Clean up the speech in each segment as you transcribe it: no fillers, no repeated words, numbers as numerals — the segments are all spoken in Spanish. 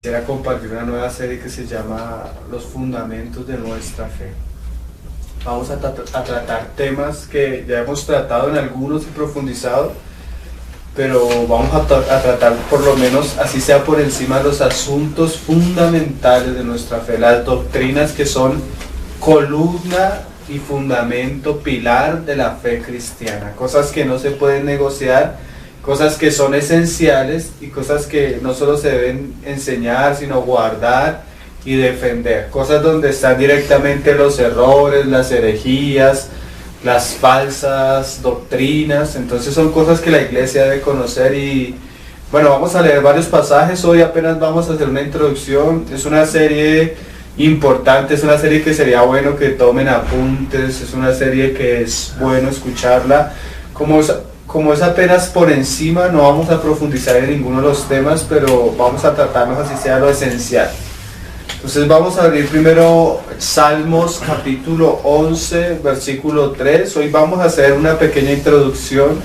Quisiera compartir una nueva serie que se llama Los Fundamentos de Nuestra Fe. Vamos a tratar temas que ya hemos tratado en algunos y profundizado, pero vamos a tratar por lo menos, así sea por encima, los asuntos fundamentales de nuestra fe, las doctrinas que son columna y fundamento, pilar de la fe cristiana, cosas que no se pueden negociar, cosas que son esenciales y cosas que no solo se deben enseñar, sino guardar y defender. Cosas donde están directamente los errores, las herejías, las falsas doctrinas. Entonces son cosas que la iglesia debe conocer y bueno, vamos a leer varios pasajes. Hoy apenas vamos a hacer una introducción. Es una serie importante, es una serie que sería bueno que tomen apuntes, es una serie que es bueno escucharla. Como es apenas por encima, no vamos a profundizar en ninguno de los temas, pero vamos a tratarnos así sea lo esencial. Entonces vamos a abrir primero Salmos capítulo 11, versículo 3. Hoy vamos a hacer una pequeña introducción,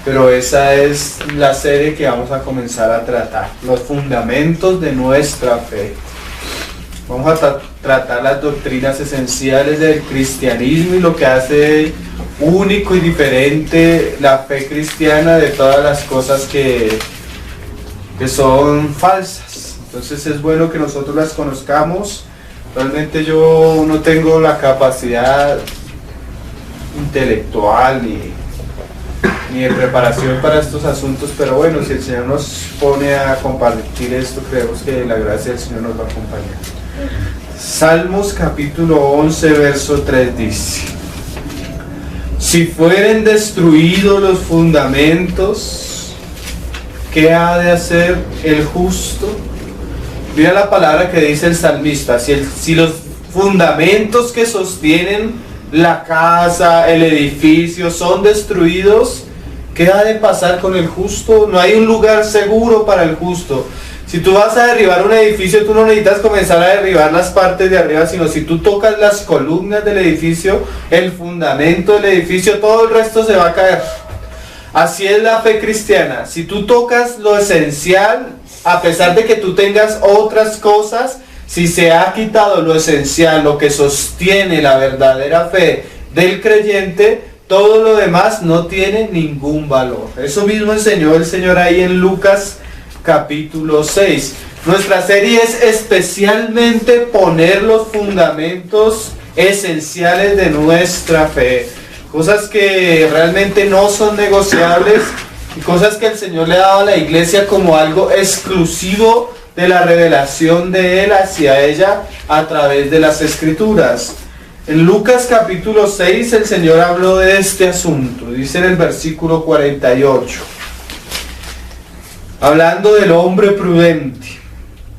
pero esa es la serie que vamos a comenzar a tratar. Los fundamentos de nuestra fe. Vamos a tratar las doctrinas esenciales del cristianismo y lo que hace único y diferente la fe cristiana de todas las cosas que son falsas. Entonces es bueno que nosotros las conozcamos. Realmente yo no tengo la capacidad intelectual ni de preparación para estos asuntos, pero bueno, si el Señor nos pone a compartir esto, creemos que la gracia del Señor nos va a acompañar. Salmos capítulo 11, verso 3 dice: si fueren destruidos los fundamentos, ¿qué ha de hacer el justo? Mira la palabra que dice el salmista: si los fundamentos que sostienen la casa, el edificio, son destruidos, ¿qué ha de pasar con el justo? No hay un lugar seguro para el justo. Si tú vas a derribar un edificio, tú no necesitas comenzar a derribar las partes de arriba, sino si tú tocas las columnas del edificio, el fundamento del edificio, todo el resto se va a caer. Así es la fe cristiana. Si tú tocas lo esencial, a pesar de que tú tengas otras cosas, si se ha quitado lo esencial, lo que sostiene la verdadera fe del creyente, todo lo demás no tiene ningún valor. Eso mismo enseñó el Señor ahí en Lucas capítulo 6. Nuestra serie es especialmente poner los fundamentos esenciales de nuestra fe. Cosas que realmente no son negociables y cosas que el Señor le ha dado a la iglesia como algo exclusivo de la revelación de Él hacia ella a través de las Escrituras. En Lucas capítulo 6 el Señor habló de este asunto. Dice en el versículo 48. Hablando del hombre prudente: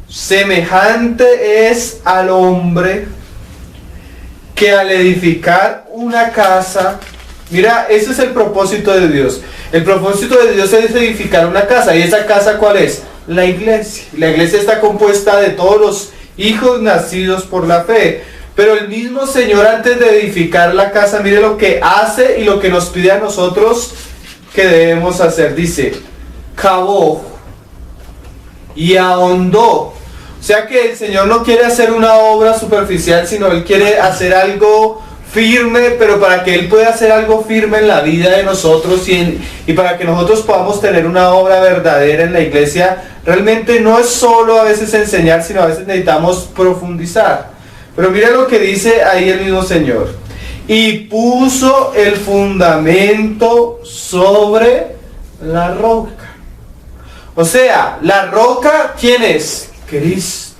semejante es al hombre que al edificar una casa, mira, ese es el propósito de Dios. El propósito de Dios es edificar una casa. ¿Y esa casa cuál es? La iglesia. La iglesia está compuesta de todos los hijos nacidos por la fe. Pero el mismo Señor, antes de edificar la casa, mire lo que hace y lo que nos pide a nosotros que debemos hacer. Dice: cavó y ahondó. O sea que el Señor no quiere hacer una obra superficial, sino Él quiere hacer algo firme, pero para que Él pueda hacer algo firme en la vida de nosotros y para que nosotros podamos tener una obra verdadera en la iglesia, realmente no es solo a veces enseñar, sino a veces necesitamos profundizar. Pero mira lo que dice ahí el mismo Señor: y puso el fundamento sobre la roca. O sea, la roca, ¿quién es? Cristo.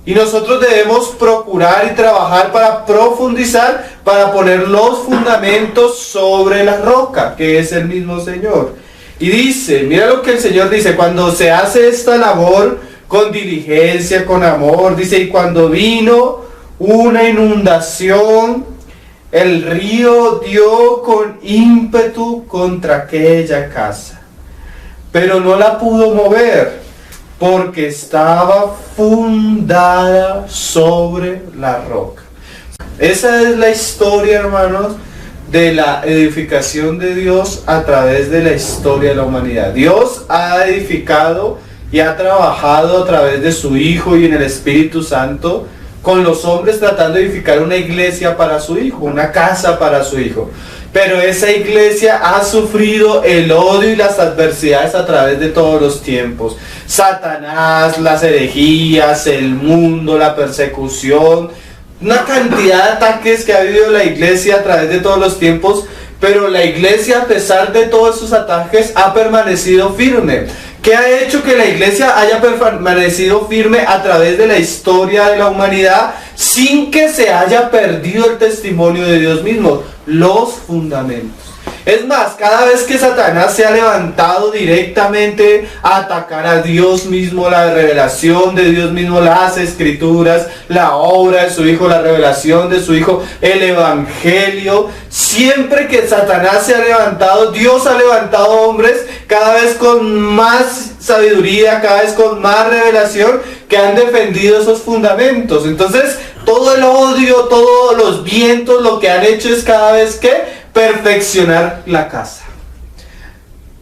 Y nosotros debemos procurar y trabajar para profundizar, para poner los fundamentos sobre la roca, que es el mismo Señor. Y dice, mira lo que el Señor dice: cuando se hace esta labor con diligencia, con amor, dice, y cuando vino una inundación, el río dio con ímpetu contra aquella casa, pero no la pudo mover, porque estaba fundada sobre la roca. Esa es la historia, hermanos, de la edificación de Dios a través de la historia de la humanidad. Dios ha edificado y ha trabajado a través de su Hijo y en el Espíritu Santo con los hombres tratando de edificar una iglesia para su Hijo, una casa para su Hijo. Pero esa iglesia ha sufrido el odio y las adversidades a través de todos los tiempos. Satanás, las herejías, el mundo, la persecución, una cantidad de ataques que ha vivido la iglesia a través de todos los tiempos. Pero la iglesia, a pesar de todos esos ataques, ha permanecido firme. ¿Qué ha hecho que la iglesia haya permanecido firme a través de la historia de la humanidad sin que se haya perdido el testimonio de Dios mismo? Los fundamentos. Es más, cada vez que Satanás se ha levantado directamente a atacar a Dios mismo, la revelación de Dios mismo, las escrituras, la obra de su Hijo, la revelación de su Hijo, el Evangelio, siempre que Satanás se ha levantado, Dios ha levantado hombres cada vez con más sabiduría, cada vez con más revelación, que han defendido esos fundamentos. Entonces, todo el odio, todos los vientos, lo que han hecho es cada vez que perfeccionar la casa.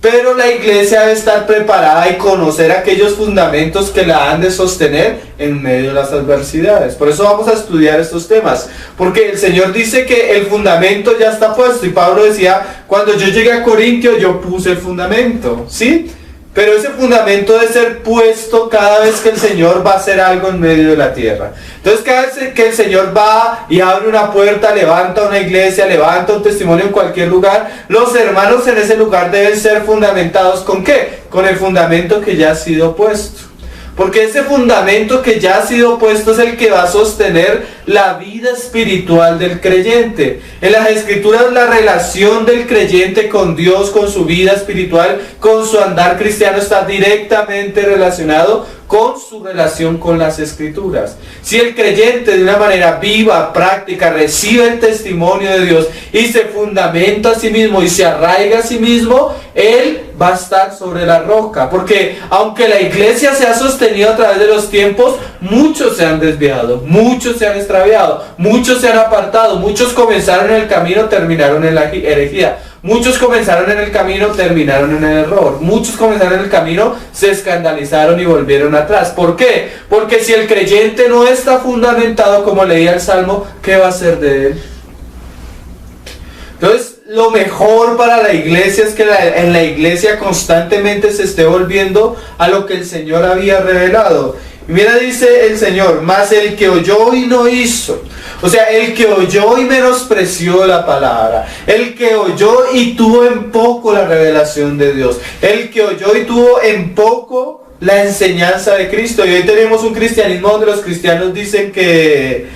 Pero la iglesia debe estar preparada y conocer aquellos fundamentos que la han de sostener en medio de las adversidades. Por eso vamos a estudiar estos temas, porque el Señor dice que el fundamento ya está puesto, y Pablo decía, cuando yo llegué a Corintio yo puse el fundamento, ¿sí? Pero ese fundamento debe ser puesto cada vez que el Señor va a hacer algo en medio de la tierra. Entonces cada vez que el Señor va y abre una puerta, levanta una iglesia, levanta un testimonio en cualquier lugar, los hermanos en ese lugar deben ser fundamentados ¿con qué? Con el fundamento que ya ha sido puesto. Porque ese fundamento que ya ha sido puesto es el que va a sostener la vida espiritual del creyente. En las Escrituras, la relación del creyente con Dios, con su vida espiritual, con su andar cristiano, está directamente relacionado con su relación con las Escrituras. Si el creyente de una manera viva, práctica, recibe el testimonio de Dios y se fundamenta a sí mismo y se arraiga a sí mismo, él va a estar sobre la roca. Porque aunque la iglesia se ha sostenido a través de los tiempos, muchos se han desviado, muchos se han extraviado, muchos se han apartado, muchos comenzaron en el camino, terminaron en la herejía. Muchos comenzaron en el camino, terminaron en el error. Muchos comenzaron en el camino, se escandalizaron y volvieron atrás. ¿Por qué? Porque si el creyente no está fundamentado, como leía el Salmo, ¿qué va a hacer de él? Entonces, lo mejor para la iglesia es que en la iglesia constantemente se esté volviendo a lo que el Señor había revelado. Y mira, dice el Señor, mas el que oyó y no hizo. O sea, el que oyó y menospreció la palabra, el que oyó y tuvo en poco la revelación de Dios, el que oyó y tuvo en poco la enseñanza de Cristo. Y hoy tenemos un cristianismo donde los cristianos dicen que,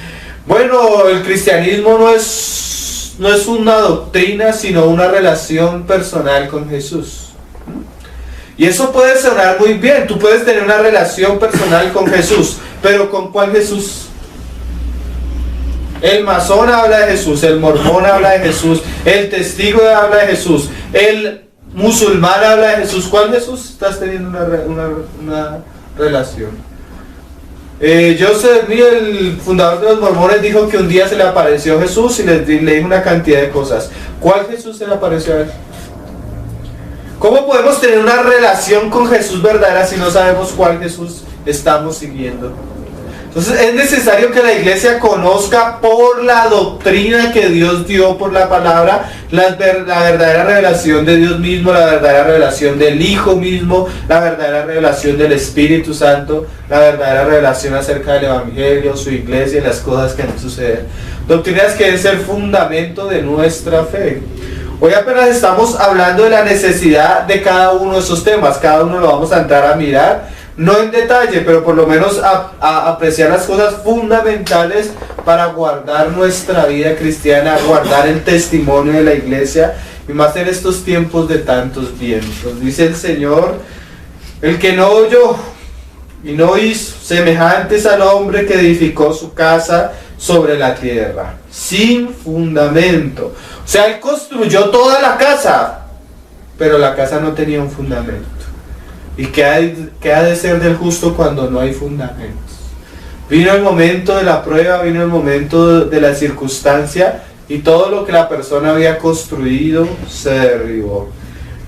bueno, el cristianismo no es una doctrina, sino una relación personal con Jesús. Y eso puede sonar muy bien, tú puedes tener una relación personal con Jesús, pero ¿con cuál Jesús? El masón habla de Jesús, el mormón habla de Jesús, el testigo habla de Jesús, el musulmán habla de Jesús. ¿Cuál Jesús estás teniendo una relación? Joseph Smith, el fundador de los mormones, dijo que un día se le apareció Jesús y le dijo una cantidad de cosas. ¿Cuál Jesús se le apareció a él? ¿Cómo podemos tener una relación con Jesús verdadera si no sabemos cuál Jesús estamos siguiendo? Entonces es necesario que la iglesia conozca por la doctrina que Dios dio por la palabra, la verdadera revelación de Dios mismo, la verdadera revelación del Hijo mismo, la verdadera revelación del Espíritu Santo, la verdadera revelación acerca del Evangelio, su iglesia y las cosas que han suceder. Doctrinas que deben ser fundamento de nuestra fe. Hoy apenas estamos hablando de la necesidad de cada uno de esos temas, cada uno lo vamos a entrar a mirar. No en detalle, pero por lo menos a apreciar las cosas fundamentales para guardar nuestra vida cristiana, guardar el testimonio de la iglesia, y más en estos tiempos de tantos vientos. Dice el Señor, el que no oyó y no hizo, semejantes al hombre que edificó su casa sobre la tierra, sin fundamento. O sea, él construyó toda la casa, pero la casa no tenía un fundamento. ¿Y qué ha de ser del justo cuando no hay fundamentos? Vino el momento de la prueba, vino el momento de la circunstancia y todo lo que la persona había construido se derribó.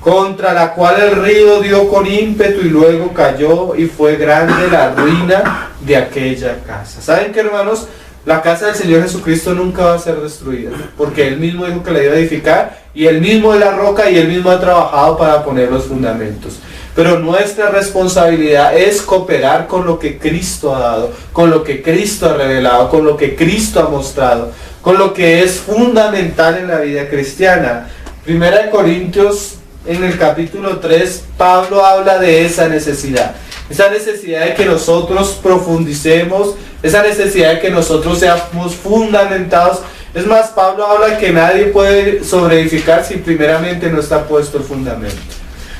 contra la cual el río dio con ímpetu y luego cayó, y fue grande la ruina de aquella casa. ¿Saben qué, hermanos? La casa del Señor Jesucristo nunca va a ser destruida, porque Él mismo dijo que la iba a edificar, y Él mismo es la roca, y Él mismo ha trabajado para poner los fundamentos. Pero nuestra responsabilidad es cooperar con lo que Cristo ha dado, con lo que Cristo ha revelado, con lo que Cristo ha mostrado, con lo que es fundamental en la vida cristiana. Primera de Corintios, en el capítulo 3, Pablo habla de esa necesidad de que nosotros profundicemos, esa necesidad de que nosotros seamos fundamentados. Es más, Pablo habla que nadie puede sobreedificar si primeramente no está puesto el fundamento.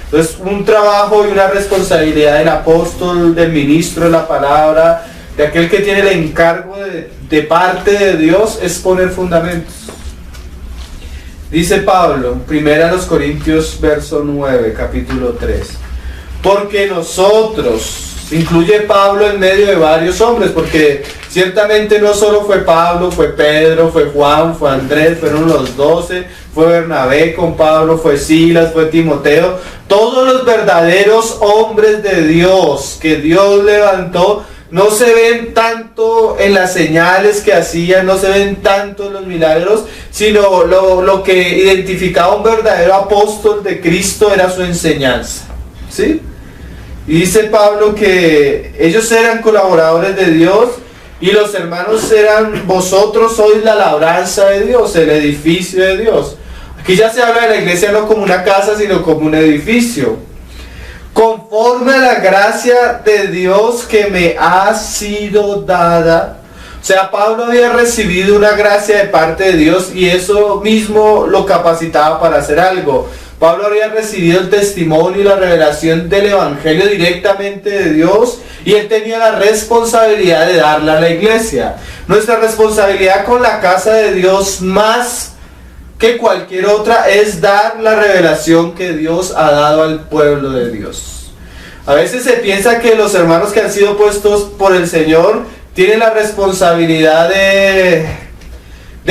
Entonces, un trabajo y una responsabilidad del apóstol, del ministro de la palabra, de aquel que tiene el encargo de parte de Dios, es poner fundamentos. Dice Pablo, 1 Corintios verso 9, capítulo 3. Porque nosotros, incluye Pablo en medio de varios hombres, porque ciertamente no solo fue Pablo, fue Pedro, fue Juan, fue Andrés, fueron los 12, fue Bernabé con Pablo, fue Silas, fue Timoteo, todos los verdaderos hombres de Dios que Dios levantó. No se ven tanto en las señales que hacían, no se ven tanto en los milagros, sino lo que identificaba un verdadero apóstol de Cristo era su enseñanza. ¿Sí? Y dice Pablo que ellos eran colaboradores de Dios y los hermanos eran, vosotros sois la labranza de Dios, el edificio de Dios. Aquí ya se habla de la iglesia no como una casa, sino como un edificio. Conforme a la gracia de Dios que me ha sido dada. O sea, Pablo había recibido una gracia de parte de Dios y eso mismo lo capacitaba para hacer algo. Pablo había recibido el testimonio y la revelación del Evangelio directamente de Dios y él tenía la responsabilidad de darla a la iglesia. Nuestra responsabilidad con la casa de Dios, más que cualquier otra, es dar la revelación que Dios ha dado al pueblo de Dios. A veces se piensa que los hermanos que han sido puestos por el Señor tienen la responsabilidad de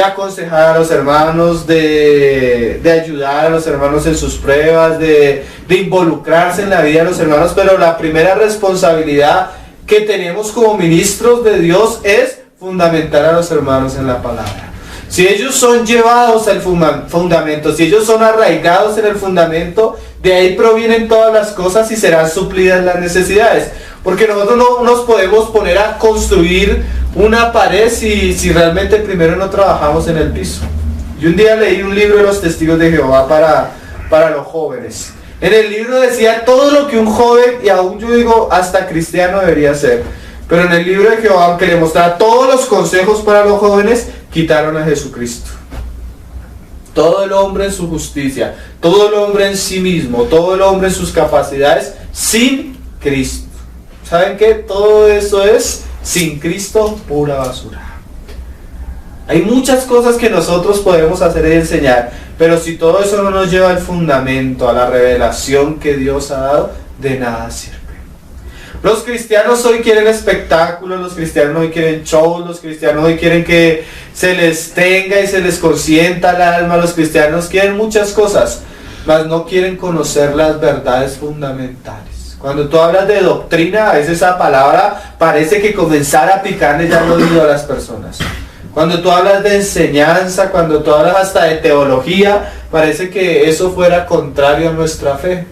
aconsejar a los hermanos, de ayudar a los hermanos en sus pruebas, de involucrarse en la vida de los hermanos, pero la primera responsabilidad que tenemos como ministros de Dios es fundamentar a los hermanos en la palabra. Si ellos son llevados al fundamento, si ellos son arraigados en el fundamento, de ahí provienen todas las cosas y serán suplidas las necesidades. Porque nosotros no nos podemos poner a construir una pared si realmente primero no trabajamos en el piso. Yo un día leí un libro de los testigos de Jehová para los jóvenes. En el libro decía todo lo que un joven, y aún yo digo hasta cristiano, debería ser. Pero en el libro de Jehová, aunque le mostraba todos los consejos para los jóvenes, quitaron a Jesucristo. Todo el hombre en su justicia, todo el hombre en sí mismo, todo el hombre en sus capacidades, sin Cristo. ¿Saben qué? Todo eso es, sin Cristo, pura basura. Hay muchas cosas que nosotros podemos hacer y enseñar, pero si todo eso no nos lleva al fundamento, a la revelación que Dios ha dado, de nada sirve. Los cristianos hoy quieren espectáculos, los cristianos hoy quieren shows, los cristianos hoy quieren que se les tenga y se les consienta el alma, los cristianos quieren muchas cosas, mas no quieren conocer las verdades fundamentales. Cuando tú hablas de doctrina, a veces esa palabra parece que comenzara a picarle ya el oído a las personas. Cuando tú hablas de enseñanza, cuando tú hablas hasta de teología, parece que eso fuera contrario a nuestra fe.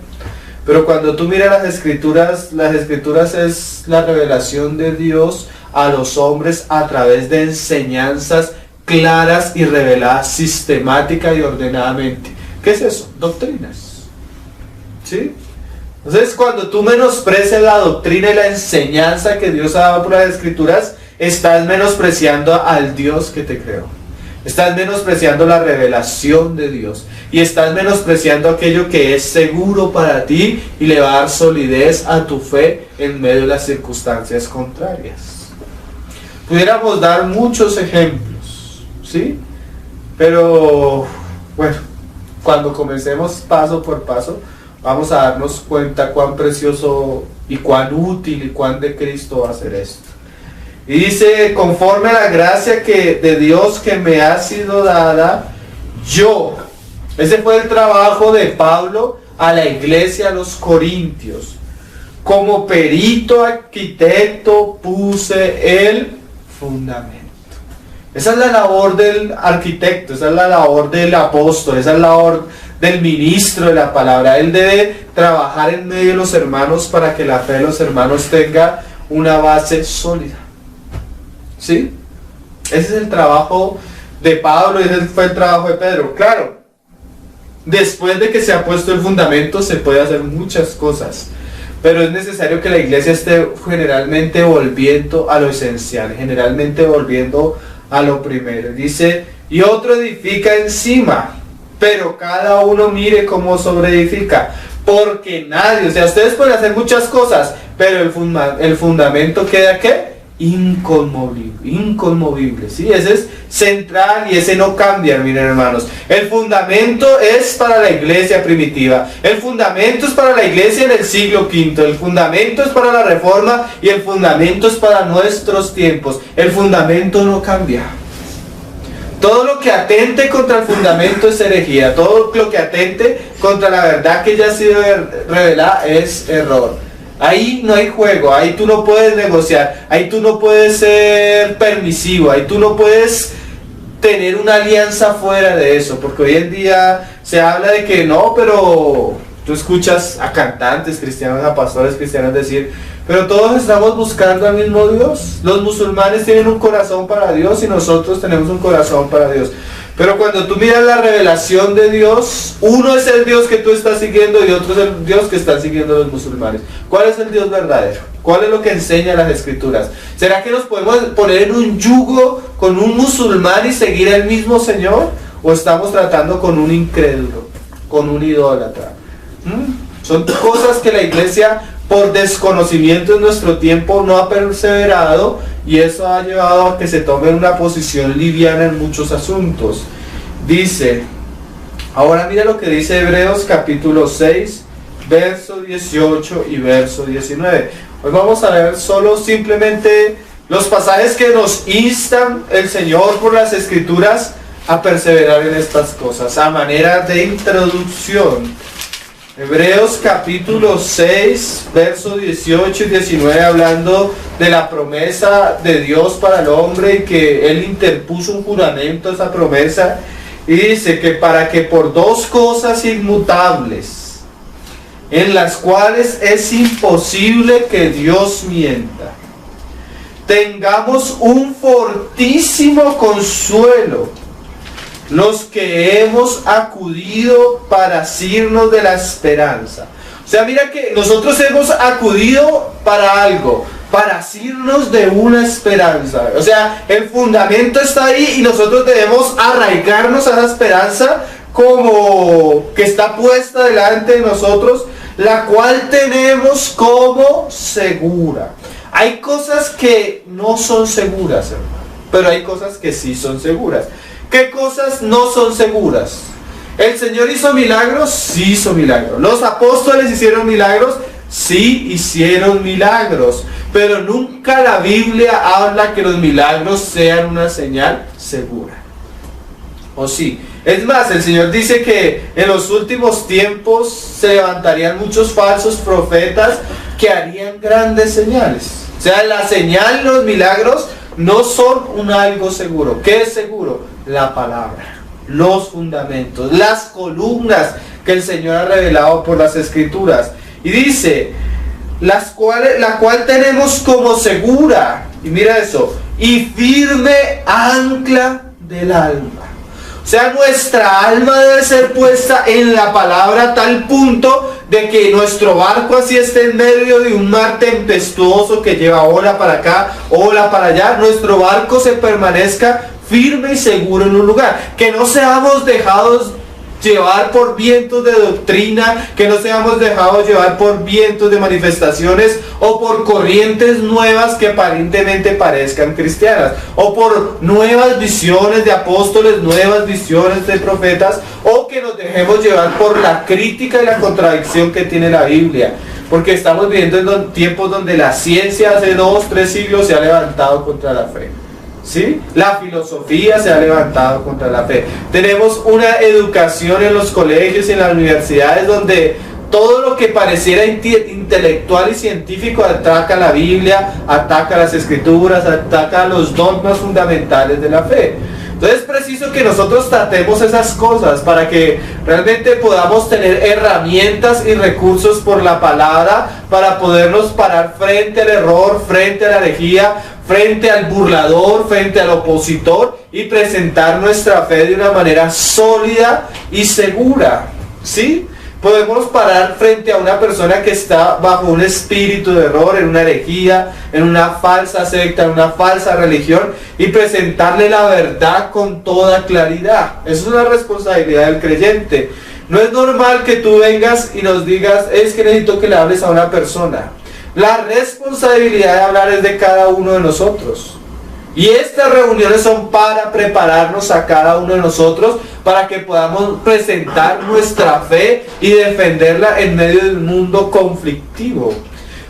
Pero cuando tú miras las escrituras es la revelación de Dios a los hombres a través de enseñanzas claras y reveladas sistemática y ordenadamente. ¿Qué es eso? Doctrinas. ¿Sí? Entonces, cuando tú menosprecias la doctrina y la enseñanza que Dios ha dado por las escrituras, estás menospreciando al Dios que te creó. Estás menospreciando la revelación de Dios. Y estás menospreciando aquello que es seguro para ti y le va a dar solidez a tu fe en medio de las circunstancias contrarias. Pudiéramos dar muchos ejemplos, ¿sí? Pero, bueno, cuando comencemos paso por paso, vamos a darnos cuenta cuán precioso y cuán útil y cuán de Cristo va a ser esto. Y dice, conforme a la gracia de Dios que me ha sido dada, ese fue el trabajo de Pablo a la iglesia, a los corintios. Como perito arquitecto puse el fundamento. Esa es la labor del arquitecto, esa es la labor del apóstol, esa es la labor del ministro de la palabra. Él debe trabajar en medio de los hermanos para que la fe de los hermanos tenga una base sólida. ¿Sí? Ese es el trabajo de Pablo y ese fue el trabajo de Pedro. Claro, después de que se ha puesto el fundamento se puede hacer muchas cosas, pero es necesario que la iglesia esté generalmente volviendo a lo esencial, generalmente volviendo a lo primero. Dice, y otro edifica encima, pero cada uno mire cómo sobreedifica, porque nadie, o sea, ustedes pueden hacer muchas cosas, pero el fundamento queda ¿qué? Inconmovible, ¿sí? Ese es central y ese no cambia, miren hermanos. El fundamento es para la iglesia primitiva, el fundamento es para la iglesia en el siglo V, el fundamento es para la reforma y el fundamento es para nuestros tiempos. El fundamento no cambia. Todo lo que atente contra el fundamento es herejía, todo lo que atente contra la verdad que ya ha sido revelada es error. Ahí no hay juego, ahí tú no puedes negociar, ahí tú no puedes ser permisivo, ahí tú no puedes tener una alianza fuera de eso, porque hoy en día se habla de que no, pero tú escuchas a cantantes cristianos, a pastores cristianos decir, pero todos estamos buscando al mismo Dios. Los musulmanes tienen un corazón para Dios y nosotros tenemos un corazón para Dios. Pero cuando tú miras la revelación de Dios, uno es el Dios que tú estás siguiendo y otro es el Dios que están siguiendo los musulmanes. ¿Cuál es el Dios verdadero? ¿Cuál es lo que enseñan las Escrituras? ¿Será que nos podemos poner en un yugo con un musulmán y seguir al mismo Señor? ¿O estamos tratando con un incrédulo, con un idólatra? Son cosas que la iglesia, por desconocimiento en nuestro tiempo, no ha perseverado, y eso ha llevado a que se tome una posición liviana en muchos asuntos. Dice, ahora mira lo que dice Hebreos capítulo 6, verso 18 y verso 19. Hoy vamos a ver solo simplemente los pasajes que nos instan el Señor por las Escrituras a perseverar en estas cosas, a manera de introducción. Hebreos capítulo 6, versos 18 y 19, hablando de la promesa de Dios para el hombre y que Él interpuso un juramento a esa promesa, y dice que para que por dos cosas inmutables, en las cuales es imposible que Dios mienta, tengamos un fortísimo consuelo, los que hemos acudido para asirnos de la esperanza. O sea, mira que nosotros hemos acudido para algo, para asirnos de una esperanza. O sea, el fundamento está ahí y nosotros debemos arraigarnos a esa esperanza como que está puesta delante de nosotros, la cual tenemos como segura. Hay cosas que no son seguras, hermano, pero hay cosas que sí son seguras. ¿Qué cosas no son seguras? ¿El Señor hizo milagros? Sí hizo milagros. ¿Los apóstoles hicieron milagros? Sí hicieron milagros. Pero nunca la Biblia habla que los milagros sean una señal segura. ¿O sí? Es más, el Señor dice que en los últimos tiempos se levantarían muchos falsos profetas que harían grandes señales. O sea, la señal, los milagros no son un algo seguro. ¿Qué es seguro? La palabra, los fundamentos, las columnas que el Señor ha revelado por las Escrituras. Y dice, la cual tenemos como segura, y mira eso, y firme ancla del alma. O sea, nuestra alma debe ser puesta en la palabra a tal punto de que nuestro barco así esté en medio de un mar tempestuoso que lleva ola para acá, ola para allá, nuestro barco se permanezca firme y seguro en un lugar, que no seamos dejados llevar por vientos de doctrina, que no seamos dejados llevar por vientos de manifestaciones o por corrientes nuevas que aparentemente parezcan cristianas, o por nuevas visiones de apóstoles, nuevas visiones de profetas, o que nos dejemos llevar por la crítica y la contradicción que tiene la Biblia, porque estamos viviendo en tiempos donde la ciencia hace 2-3 siglos se ha levantado contra la fe. ¿Sí? La filosofía se ha levantado contra la fe. Tenemos una educación en los colegios y en las universidades donde todo lo que pareciera intelectual y científico ataca la Biblia, ataca las Escrituras, ataca los dogmas fundamentales de la fe. Entonces es preciso que nosotros tratemos esas cosas para que realmente podamos tener herramientas y recursos por la palabra para podernos parar frente al error, frente a la herejía, frente al burlador, frente al opositor y presentar nuestra fe de una manera sólida y segura. ¿Sí? Podemos parar frente a una persona que está bajo un espíritu de error, en una herejía, en una falsa secta, en una falsa religión, y presentarle la verdad con toda claridad. Eso es una responsabilidad del creyente. No es normal que tú vengas y nos digas, es que necesito que le hables a una persona. La responsabilidad de hablar es de cada uno de nosotros. Y estas reuniones son para prepararnos a cada uno de nosotros para que podamos presentar nuestra fe y defenderla en medio del mundo conflictivo.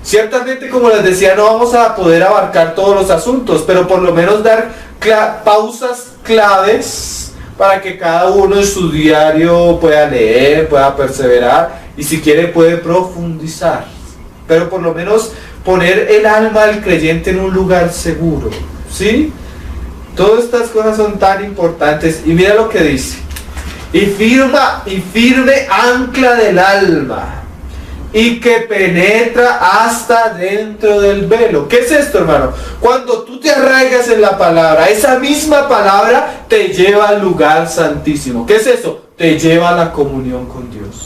Ciertamente, como les decía, no vamos a poder abarcar todos los asuntos, pero por lo menos dar pausas claves para que cada uno en su diario pueda leer, pueda perseverar y si quiere puede profundizar. Pero por lo menos poner el alma del creyente en un lugar seguro. ¿Sí? Todas estas cosas son tan importantes. Y mira lo que dice: y firme ancla del alma, y que penetra hasta dentro del velo. ¿Qué es esto, hermano? Cuando tú te arraigas en la palabra, esa misma palabra te lleva al lugar santísimo. ¿Qué es eso? Te lleva a la comunión con Dios.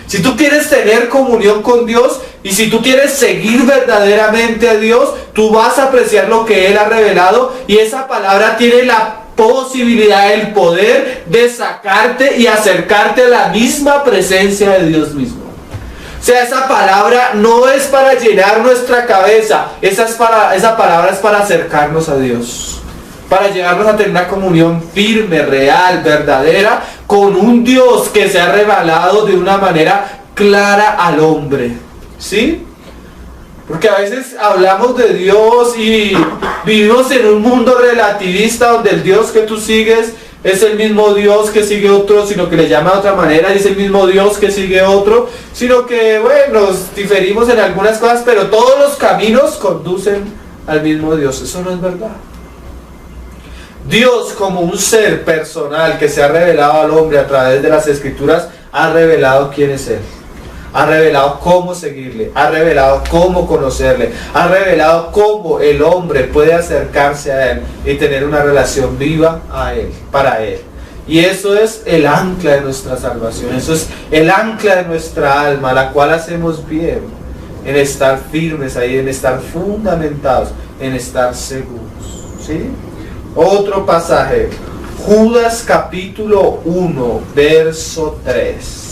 Si tú quieres tener comunión con Dios y si tú quieres seguir verdaderamente a Dios, tú vas a apreciar lo que Él ha revelado y esa palabra tiene la posibilidad, el poder de sacarte y acercarte a la misma presencia de Dios mismo. O sea, esa palabra no es para llenar nuestra cabeza, esa palabra es para acercarnos a Dios, para llevarnos a tener una comunión firme, real, verdadera, con un Dios que se ha revelado de una manera clara al hombre. ¿Sí? Porque a veces hablamos de Dios y vivimos en un mundo relativista donde el Dios que tú sigues es el mismo Dios que sigue otro, sino que le llama de otra manera, y es el mismo Dios que sigue otro, sino que, bueno, nos diferimos en algunas cosas, pero todos los caminos conducen al mismo Dios. Eso no es verdad. Dios, como un ser personal que se ha revelado al hombre a través de las Escrituras, ha revelado quién es Él. Ha revelado cómo seguirle, ha revelado cómo conocerle, ha revelado cómo el hombre puede acercarse a Él y tener una relación viva a Él, para Él. Y eso es el ancla de nuestra salvación, eso es el ancla de nuestra alma, la cual hacemos bien en estar firmes ahí, en estar fundamentados, en estar seguros. ¿Sí? Otro pasaje, Judas capítulo 1, verso 3.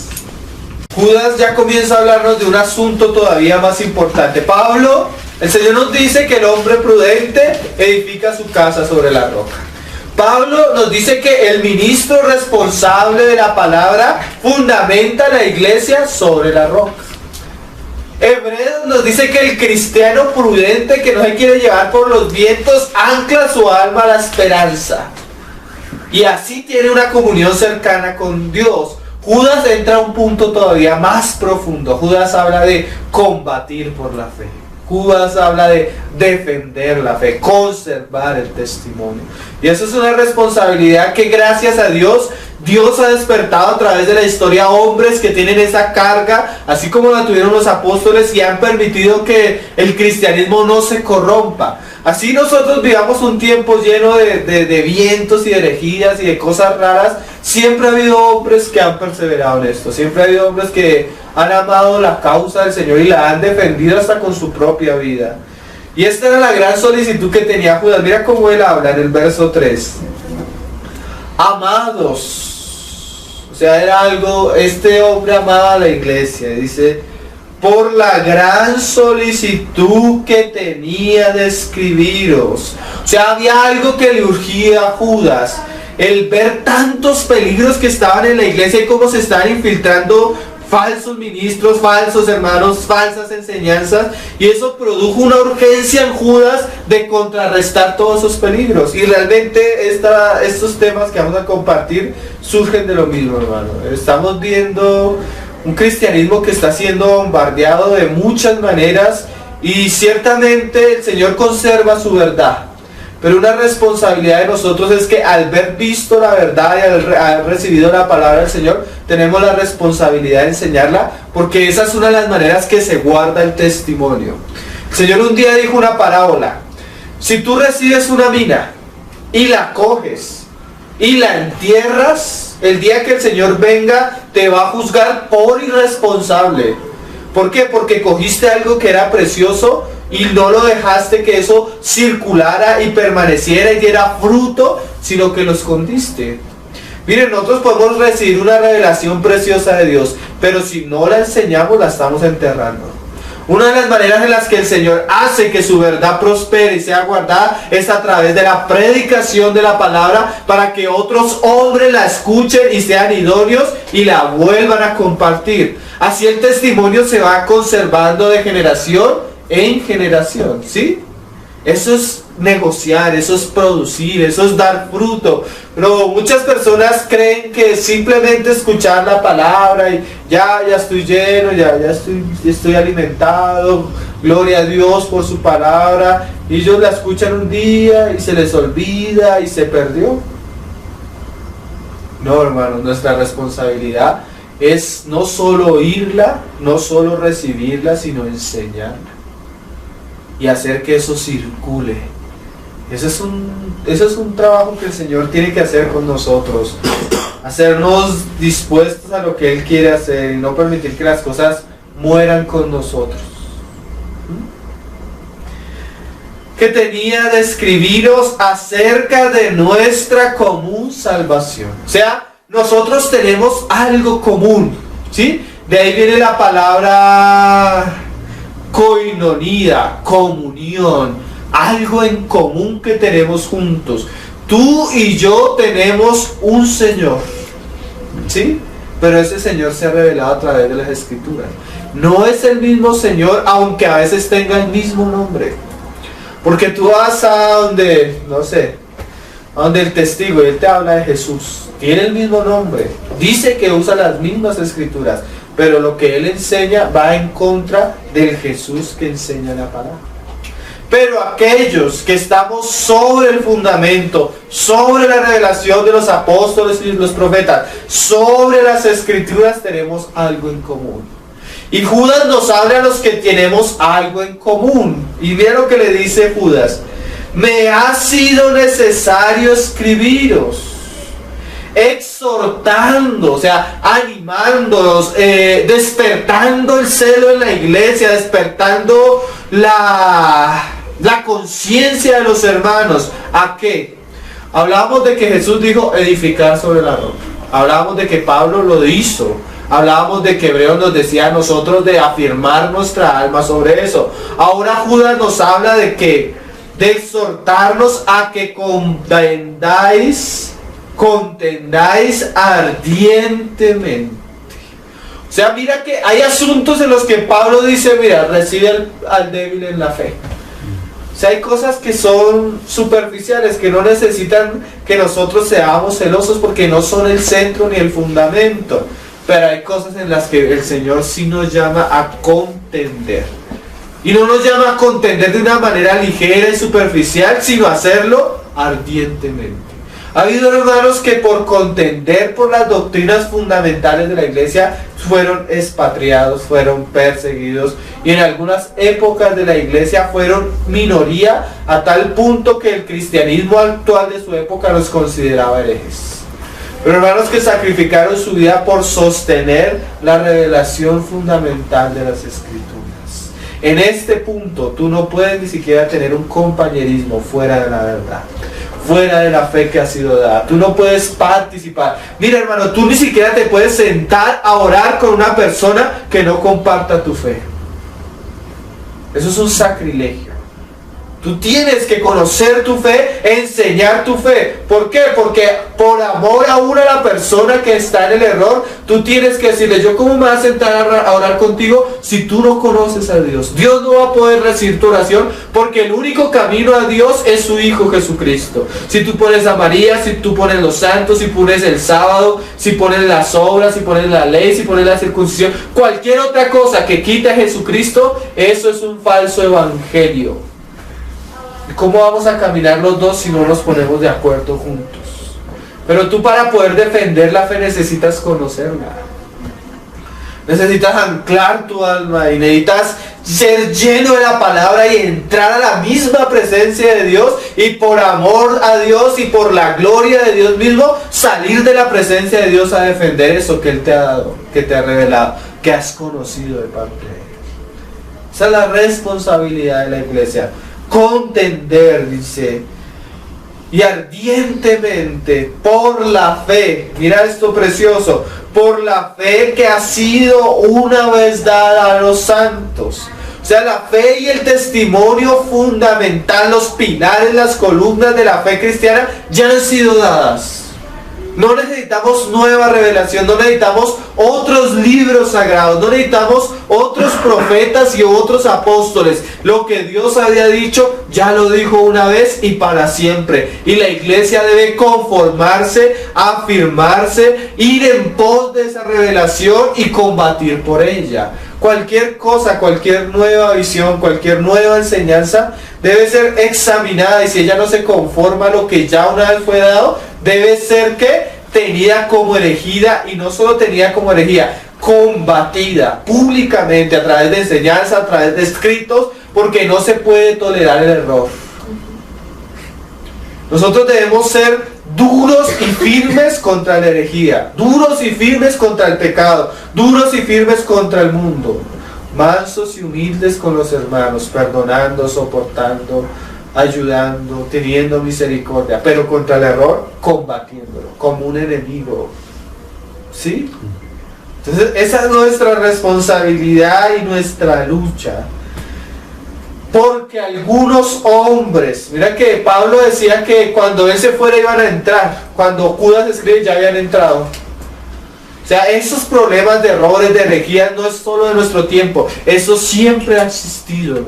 Judas ya comienza a hablarnos de un asunto todavía más importante. Pablo, el Señor nos dice que el hombre prudente edifica su casa sobre la roca. Pablo nos dice que el ministro responsable de la palabra fundamenta la iglesia sobre la roca. Hebreos nos dice que el cristiano prudente que no se quiere llevar por los vientos ancla su alma a la esperanza. Y así tiene una comunión cercana con Dios. Judas entra a un punto todavía más profundo. Judas habla de combatir por la fe. Judas habla de defender la fe, conservar el testimonio. Y eso es una responsabilidad que gracias a Dios, Dios ha despertado a través de la historia hombres que tienen esa carga, así como la tuvieron los apóstoles y han permitido que el cristianismo no se corrompa. Así nosotros vivamos un tiempo lleno de vientos y de herejías y de cosas raras. Siempre ha habido hombres que han perseverado en esto. Siempre ha habido hombres que han amado la causa del Señor y la han defendido hasta con su propia vida. Y esta era la gran solicitud que tenía Judas. Mira cómo él habla en el verso 3. Amados. O sea, era algo, este hombre amaba a la iglesia. Dice, por la gran solicitud que tenía de escribiros. O sea, había algo que le urgía a Judas. El ver tantos peligros que estaban en la iglesia y cómo se estaban infiltrando falsos ministros, falsos hermanos, falsas enseñanzas, y eso produjo una urgencia en Judas de contrarrestar todos esos peligros. Y realmente estos temas que vamos a compartir surgen de lo mismo, hermano. Estamos viendo Un cristianismo que está siendo bombardeado de muchas maneras y ciertamente el Señor conserva su verdad. Pero una responsabilidad de nosotros es que al haber visto la verdad y al haber recibido la palabra del Señor, tenemos la responsabilidad de enseñarla, porque esa es una de las maneras que se guarda el testimonio. El Señor un día dijo una parábola: si tú recibes una mina y la coges y la entierras, el día que el Señor venga te va a juzgar por irresponsable. ¿Por qué? Porque cogiste algo que era precioso y no lo dejaste que eso circulara y permaneciera y diera fruto, sino que lo escondiste. Miren, nosotros podemos recibir una revelación preciosa de Dios, pero si no la enseñamos, la estamos enterrando. Una de las maneras en las que el Señor hace que su verdad prospere y sea guardada es a través de la predicación de la palabra, para que otros hombres la escuchen y sean idóneos y la vuelvan a compartir. Así el testimonio se va conservando de generación en generación, ¿sí? Eso es negociar, eso es producir, eso es dar fruto. Pero muchas personas creen que simplemente escuchar la palabra y ya estoy lleno, ya estoy alimentado, gloria a Dios por su palabra, y ellos la escuchan un día y se les olvida y se perdió. No, hermanos, nuestra responsabilidad es no solo oírla, no solo recibirla, sino enseñarla y hacer que eso circule. Ese es un trabajo que el Señor tiene que hacer con nosotros. Hacernos dispuestos a lo que Él quiere hacer y no permitir que las cosas mueran con nosotros. Que tenía de escribiros acerca de nuestra común salvación. O sea, nosotros tenemos algo común, ¿sí? De ahí viene la palabra koinonía, comunión, algo en común que tenemos juntos. Tú y yo tenemos un Señor, ¿sí? Pero ese Señor se ha revelado a través de las Escrituras. No es el mismo Señor, aunque a veces tenga el mismo nombre. Porque tú vas a donde, no sé, a donde el testigo, y él te habla de Jesús. Tiene el mismo nombre. Dice que usa las mismas Escrituras. Pero lo que él enseña va en contra del Jesús que enseña la palabra. Pero aquellos que estamos sobre el fundamento, sobre la revelación de los apóstoles y los profetas, sobre las Escrituras, tenemos algo en común. Y Judas nos habla a los que tenemos algo en común. Y mira lo que le dice Judas: me ha sido necesario escribiros, exhortando, o sea, animándolos, despertando el celo en la iglesia, despertando la conciencia de los hermanos. ¿A qué? Hablábamos de que Jesús dijo edificar sobre la roca. Hablábamos de que Pablo lo hizo. Hablábamos de que Hebreos nos decía a nosotros de afirmar nuestra alma sobre eso. Ahora Judas nos habla de que, de exhortarnos a que contendáis ardientemente. O sea, mira que hay asuntos en los que Pablo dice, mira, recibe al débil en la fe. O sea, hay cosas que son superficiales, que no necesitan que nosotros seamos celosos porque no son el centro ni el fundamento. Pero hay cosas en las que el Señor sí nos llama a contender. Y no nos llama a contender de una manera ligera y superficial, sino a hacerlo ardientemente. Ha habido hermanos que por contender por las doctrinas fundamentales de la iglesia fueron expatriados, fueron perseguidos, y en algunas épocas de la iglesia fueron minoría, a tal punto que el cristianismo actual de su época los consideraba herejes. Pero hermanos que sacrificaron su vida por sostener la revelación fundamental de las Escrituras. En este punto tú no puedes ni siquiera tener un compañerismo fuera de la verdad, fuera de la fe que ha sido dada. Tú no puedes participar. Mira, hermano, tú ni siquiera te puedes sentar a orar con una persona que no comparta tu fe. Eso es un sacrilegio. Tú tienes que conocer tu fe, enseñar tu fe. ¿Por qué? Porque por amor aún a la persona que está en el error, tú tienes que decirle, yo cómo me voy a sentar a orar contigo si tú no conoces a Dios. Dios no va a poder recibir tu oración porque el único camino a Dios es su Hijo Jesucristo. Si tú pones a María, si tú pones los santos, si pones el sábado, si pones las obras, si pones la ley, si pones la circuncisión, cualquier otra cosa que quite a Jesucristo, eso es un falso evangelio. ¿Cómo vamos a caminar los dos si no nos ponemos de acuerdo juntos? Pero tú, para poder defender la fe, necesitas conocerla. Necesitas anclar tu alma y necesitas ser lleno de la palabra y entrar a la misma presencia de Dios, y por amor a Dios y por la gloria de Dios mismo salir de la presencia de Dios a defender eso que Él te ha dado, que te ha revelado, que has conocido de parte de Él. Esa es la responsabilidad de la iglesia. Contender, dice, y ardientemente por la fe. Mira esto precioso: por la fe que ha sido una vez dada a los santos. O sea, la fe y el testimonio fundamental, los pilares, las columnas de la fe cristiana ya han sido dadas. No necesitamos nueva revelación, no necesitamos otros libros sagrados, no necesitamos otros profetas y otros apóstoles. Lo que Dios había dicho, ya lo dijo una vez y para siempre. Y la iglesia debe conformarse, afirmarse, ir en pos de esa revelación y combatir por ella. Cualquier cosa, cualquier nueva visión, cualquier nueva enseñanza debe ser examinada, y si ella no se conforma a lo que ya una vez fue dado, debe ser que tenida como herejía, y no solo tenida como herejía, combatida públicamente a través de enseñanza, a través de escritos, porque no se puede tolerar el error. Nosotros debemos ser duros y firmes contra la herejía, duros y firmes contra el pecado, duros y firmes contra el mundo, mansos y humildes con los hermanos, perdonando, soportando, ayudando, teniendo misericordia, pero contra el error, combatiéndolo como un enemigo. ¿Sí? Entonces, esa es nuestra responsabilidad y nuestra lucha. Porque algunos hombres, mira que Pablo decía que cuando él se fuera iban a entrar, cuando Judas escribe ya habían entrado. O sea, esos problemas de errores, de herejías, no es solo de nuestro tiempo, eso siempre ha existido.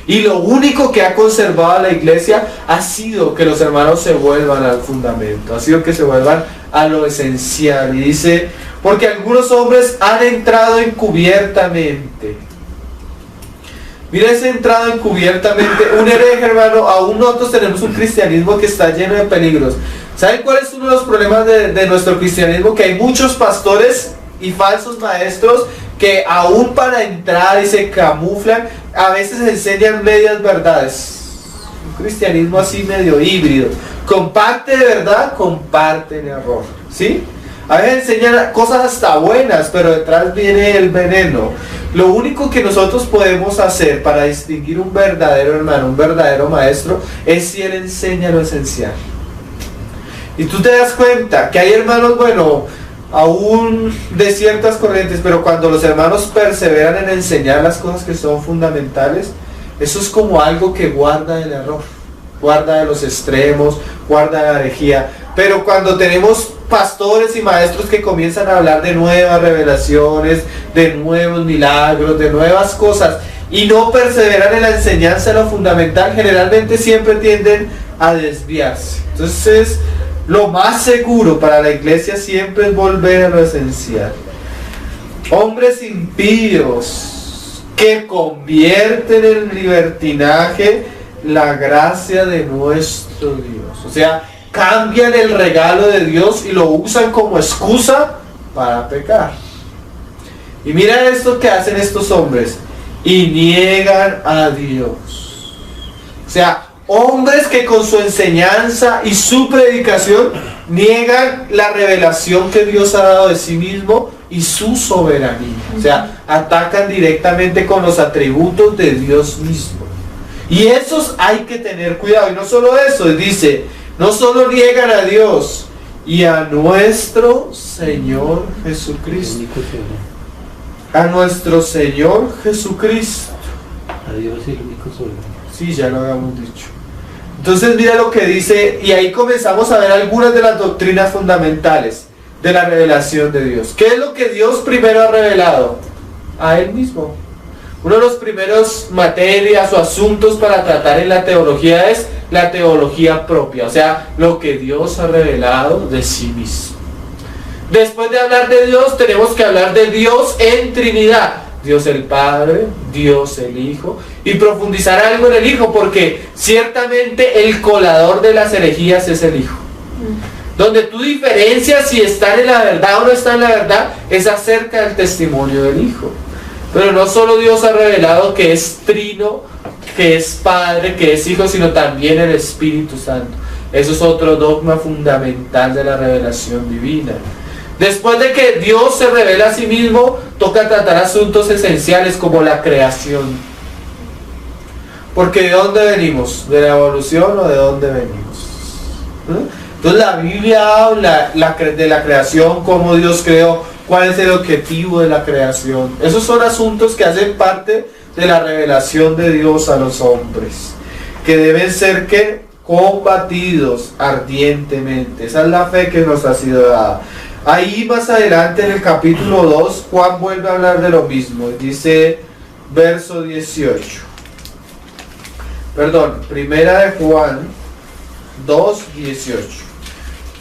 Y lo único que ha conservado a la iglesia ha sido que los hermanos se vuelvan al fundamento, ha sido que se vuelvan a lo esencial. Y dice, porque algunos hombres han entrado encubiertamente. Mira ese entrado encubiertamente, un hereje, hermano. Aún nosotros tenemos un cristianismo que está lleno de peligros. ¿Saben cuál es uno de los problemas de nuestro cristianismo? Que hay muchos pastores y falsos maestros que aún para entrar y se camuflan, a veces enseñan medias verdades. Un cristianismo así medio híbrido. Comparte de verdad, comparte en error. ¿Sí? A veces enseñan cosas hasta buenas, pero detrás viene el veneno. Lo único que nosotros podemos hacer para distinguir un verdadero hermano, un verdadero maestro, es si él enseña lo esencial. Y tú te das cuenta que hay hermanos, bueno, aún de ciertas corrientes, pero cuando los hermanos perseveran en enseñar las cosas que son fundamentales, eso es como algo que guarda el error, guarda de los extremos, guarda la herejía. Pero cuando tenemos pastores y maestros que comienzan a hablar de nuevas revelaciones, de nuevos milagros, de nuevas cosas, y no perseveran en la enseñanza de lo fundamental, generalmente siempre tienden a desviarse. Entonces, lo más seguro para la iglesia siempre es volver a lo esencial. Hombres impíos que convierten en libertinaje la gracia de nuestro Dios. O sea, cambian el regalo de Dios y lo usan como excusa para pecar. Y mira esto que hacen estos hombres: y niegan a Dios. O sea, hombres que con su enseñanza y su predicación niegan la revelación que Dios ha dado de sí mismo y su soberanía. O sea, atacan directamente con los atributos de Dios mismo. Y esos hay que tener cuidado. Y no solo eso, dice, no solo niegan a Dios y a nuestro Señor Jesucristo. A nuestro Señor Jesucristo. A Dios el único soberano. Sí, ya lo habíamos dicho. Entonces mira lo que dice, y ahí comenzamos a ver algunas de las doctrinas fundamentales de la revelación de Dios. ¿Qué es lo que Dios primero ha revelado? A Él mismo. Uno de los primeros materias o asuntos para tratar en la teología es la teología propia, o sea, lo que Dios ha revelado de sí mismo. Después de hablar de Dios, tenemos que hablar de Dios en Trinidad. Dios el Padre, Dios el Hijo, y profundizar algo en el Hijo, porque ciertamente el colador de las herejías es el Hijo. Donde tú diferencias si están en la verdad o no están en la verdad, es acerca del testimonio del Hijo. Pero no solo Dios ha revelado que es trino, que es Padre, que es Hijo, sino también el Espíritu Santo. Eso es otro dogma fundamental de la revelación divina. Después de que Dios se revela a sí mismo, toca tratar asuntos esenciales como la creación. Porque ¿de dónde venimos? ¿De la evolución o de dónde venimos? Entonces la Biblia habla de la creación, cómo Dios creó, cuál es el objetivo de la creación. Esos son asuntos que hacen parte de la revelación de Dios a los hombres, que deben ser combatidos ardientemente. Esa es la fe que nos ha sido dada. Ahí más adelante en el capítulo 2, Juan vuelve a hablar de lo mismo. Dice verso 18. Perdón, primera de Juan 2, 18.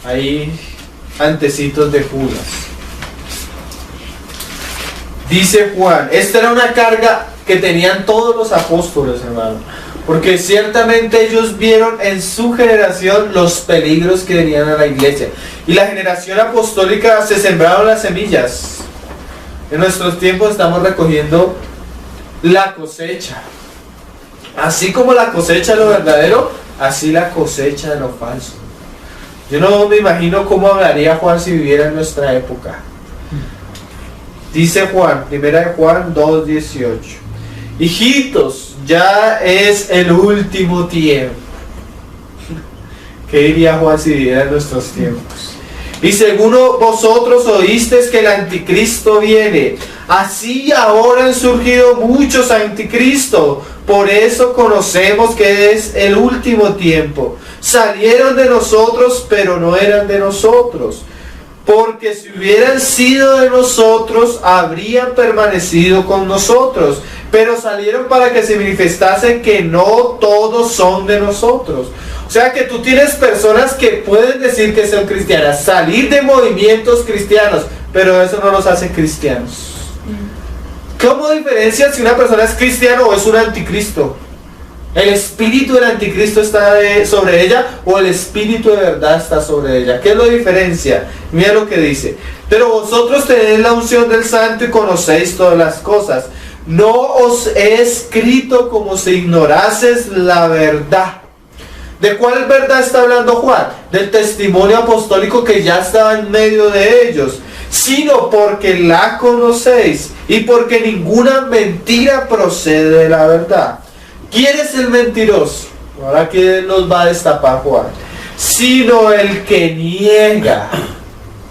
Ahí antecitos de Judas. Dice Juan, esta era una carga que tenían todos los apóstoles, hermano. Porque ciertamente ellos vieron en su generación los peligros que venían a la iglesia. Y la generación apostólica se sembraron las semillas. En nuestros tiempos estamos recogiendo la cosecha. Así como la cosecha de lo verdadero, así la cosecha de lo falso. Yo no me imagino cómo hablaría Juan si viviera en nuestra época. Dice Juan, primera de Juan 2:18. Hijitos, ya es el último tiempo. ¿Qué diría Juan si viviera en nuestros tiempos? Y según vosotros oísteis que el anticristo viene, así ahora han surgido muchos anticristos. Por eso conocemos que es el último tiempo. Salieron de nosotros, pero no eran de nosotros. Porque si hubieran sido de nosotros, habrían permanecido con nosotros. Pero salieron para que se manifestase que no todos son de nosotros. O sea que tú tienes personas que pueden decir que son cristianas, salir de movimientos cristianos, pero eso no los hace cristianos. ¿Cómo diferencias si una persona es cristiano o es un anticristo? ¿El espíritu del anticristo está sobre ella o el espíritu de verdad está sobre ella? ¿Qué lo diferencia? Mira lo que dice. Pero vosotros tenéis la unción del Santo y conocéis todas las cosas. No os he escrito como si ignorases la verdad. ¿De cuál verdad está hablando Juan? Del testimonio apostólico que ya estaba en medio de ellos. Sino porque la conocéis y porque ninguna mentira procede de la verdad. ¿Quién es el mentiroso? Ahora que nos va a destapar Juan. Sino el que niega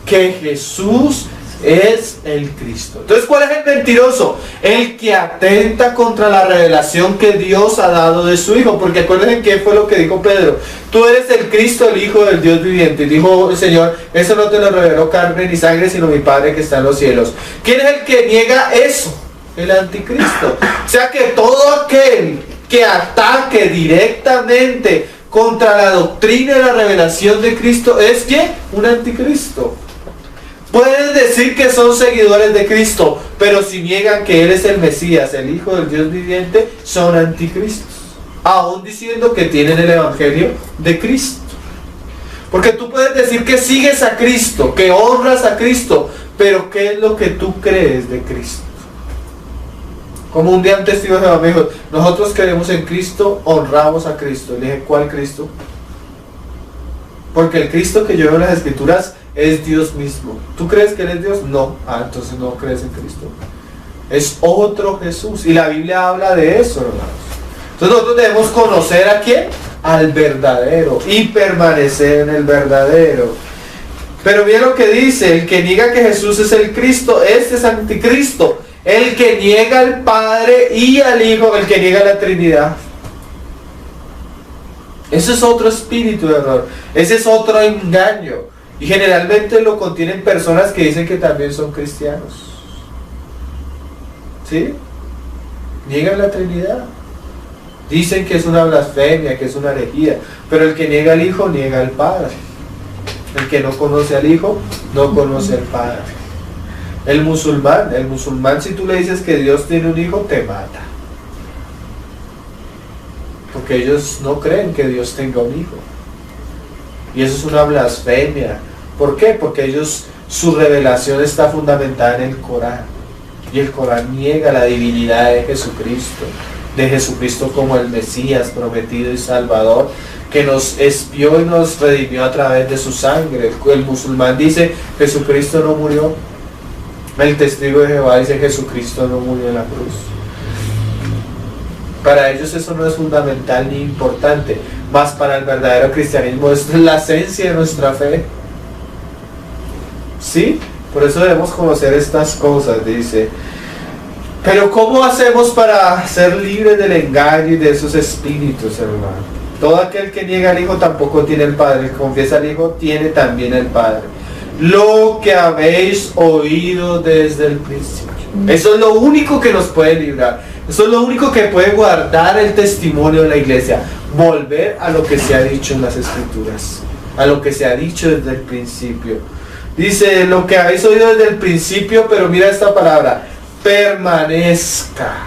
que Jesús es el Cristo. Entonces, ¿cuál es el mentiroso? El que atenta contra la revelación que Dios ha dado de su Hijo. Porque acuérdense qué fue lo que dijo Pedro. Tú eres el Cristo, el Hijo del Dios viviente. Y dijo el Señor, eso no te lo reveló carne ni sangre, sino mi Padre que está en los cielos. ¿Quién es el que niega eso? El anticristo. O sea que todo aquel que ataque directamente contra la doctrina de la revelación de Cristo es ¿qué? Un anticristo. Pueden decir que son seguidores de Cristo, pero si niegan que Él es el Mesías, el Hijo del Dios viviente, son anticristos. Aún diciendo que tienen el Evangelio de Cristo. Porque tú puedes decir que sigues a Cristo, que honras a Cristo, pero ¿qué es lo que tú crees de Cristo? Como un día un testigo de Jehová me dijo, nosotros creemos en Cristo, honramos a Cristo. Le dije, ¿cuál Cristo? Porque el Cristo que yo veo en las Escrituras es Dios mismo. ¿Tú crees que Él es Dios? No. Ah, entonces no crees en Cristo. Es otro Jesús. Y la Biblia habla de eso, hermanos. Entonces nosotros debemos conocer ¿a quién? Al verdadero. Y permanecer en el verdadero. Pero mira lo que dice, el que niega que Jesús es el Cristo, este es anticristo. El que niega al Padre y al Hijo, el que niega la Trinidad. Ese es otro espíritu de error, ese es otro engaño. Y generalmente lo contienen personas que dicen que también son cristianos. ¿Sí? Niegan la Trinidad. Dicen que es una blasfemia, que es una herejía. Pero el que niega al Hijo, niega al Padre. El que no conoce al Hijo, no conoce al Padre. El musulmán, si tú le dices que Dios tiene un hijo, te mata. Porque ellos no creen que Dios tenga un hijo. Y eso es una blasfemia. ¿Por qué? Porque ellos, su revelación está fundamentada en el Corán. Y el Corán niega la divinidad de Jesucristo como el Mesías prometido y Salvador, que nos expió y nos redimió a través de su sangre. El musulmán dice, Jesucristo no murió. El testigo de Jehová dice, Jesucristo no murió en la cruz. Para ellos eso no es fundamental ni importante, más para el verdadero cristianismo es la esencia de nuestra fe. ¿Sí? Por eso debemos conocer estas cosas, dice. Pero ¿cómo hacemos para ser libres del engaño y de esos espíritus, hermano? Todo aquel que niega al Hijo tampoco tiene el Padre. El que confiesa al Hijo tiene también el Padre. Lo que habéis oído desde el principio. Eso es lo único que nos puede librar. Eso es lo único que puede guardar el testimonio de la iglesia. Volver a lo que se ha dicho en las Escrituras. A lo que se ha dicho desde el principio. Dice, lo que habéis oído desde el principio, pero mira esta palabra. Permanezca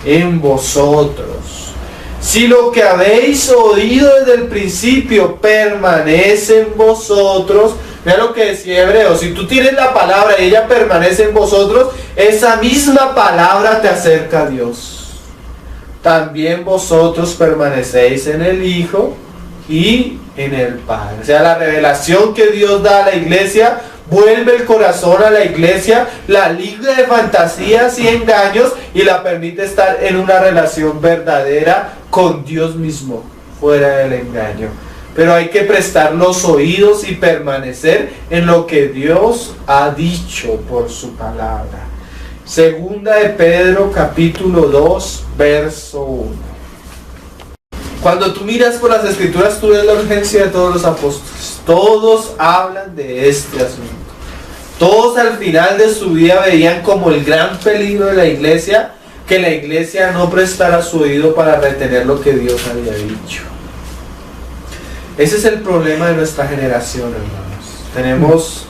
en vosotros. Si lo que habéis oído desde el principio permanece en vosotros, mira lo que decía Hebreo, si tú tienes la palabra y ella permanece en vosotros, esa misma palabra te acerca a Dios. También vosotros permanecéis en el Hijo y en el Padre. O sea, la revelación que Dios da a la iglesia vuelve el corazón a la iglesia, la libra de fantasías y engaños y la permite estar en una relación verdadera con Dios mismo, fuera del engaño. Pero hay que prestar los oídos y permanecer en lo que Dios ha dicho por su palabra. Segunda de Pedro capítulo 2 verso 1. Cuando tú miras por las Escrituras, tú ves la urgencia de todos los apóstoles. Todos hablan de este asunto. Todos al final de su vida veían como el gran peligro de la iglesia, que la iglesia no prestara su oído para retener lo que Dios había dicho. Ese es el problema de nuestra generación, hermanos. Tenemos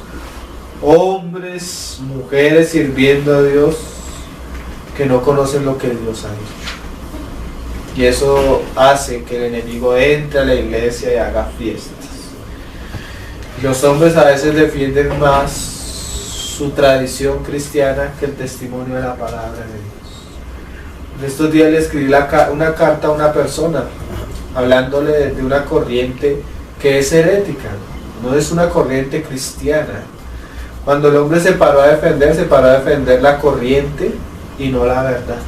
hombres, mujeres sirviendo a Dios que no conocen lo que Dios ha dicho. Y eso hace que el enemigo entre a la iglesia y haga fiestas. Los hombres a veces defienden más su tradición cristiana que el testimonio de la palabra de Dios. En estos días le escribí una carta a una persona, hablándole de una corriente que es herética, no es una corriente cristiana. Cuando el hombre se paró a defender la corriente y no la verdad.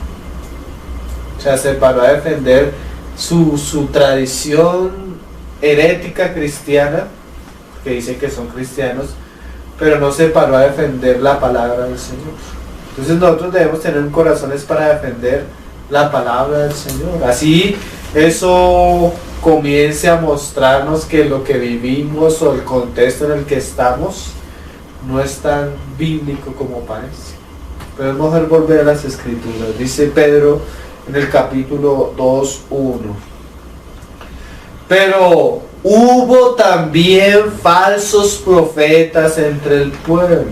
O sea, se paró a defender su tradición herética cristiana, que dice que son cristianos, pero no se paró a defender la palabra del Señor. Entonces nosotros debemos tener corazones para defender la palabra del Señor. Así eso comience a mostrarnos que lo que vivimos o el contexto en el que estamos no es tan bíblico como parece. Pero es mejor volver a las Escrituras. Dice Pedro en el capítulo 2:1. Pero hubo también falsos profetas entre el pueblo,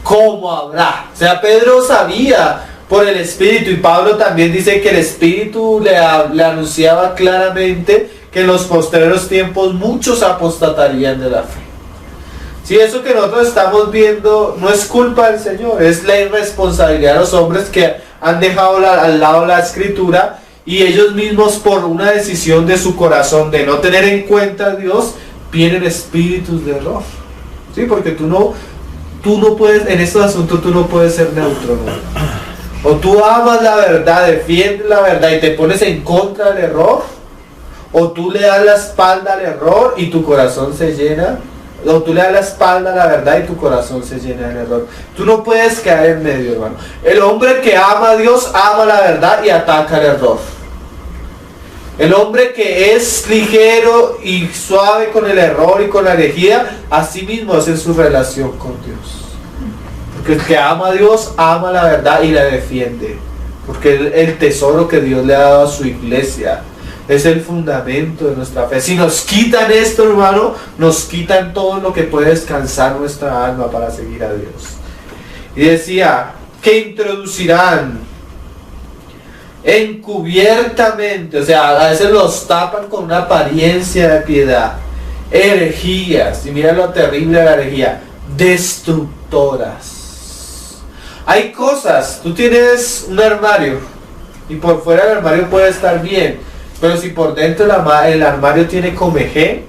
como habrá. O sea, Pedro sabía por el Espíritu, y Pablo también dice que el Espíritu le anunciaba claramente que en los postreros tiempos muchos apostatarían de la fe. Si eso que nosotros estamos viendo no es culpa del Señor, es la irresponsabilidad de los hombres que han dejado al lado la Escritura, y ellos mismos, por una decisión de su corazón de no tener en cuenta a Dios, vienen espíritus de error. ¿Sí? Porque tú no puedes, en estos asuntos tú no puedes ser neutro, ¿no? O tú amas la verdad, defiendes la verdad y te pones en contra del error, o tú le das la espalda al error y tu corazón se llena, o tú le das la espalda a la verdad y tu corazón se llena del error. Tú no puedes quedar en medio, hermano. El hombre que ama a Dios ama la verdad y ataca el error. El hombre que es ligero y suave con el error y con la herejía, así mismo es en su relación con Dios. Porque el que ama a Dios, ama la verdad y la defiende. Porque el tesoro que Dios le ha dado a su iglesia es el fundamento de nuestra fe. Si nos quitan esto, hermano, nos quitan todo lo que puede descansar nuestra alma para seguir a Dios. Y decía, que introducirán encubiertamente, o sea, a veces los tapan con una apariencia de piedad, herejías, y mira lo terrible de la herejía, destructoras. Hay cosas, tú tienes un armario, y por fuera del armario puede estar bien, pero si por dentro el armario tiene comején,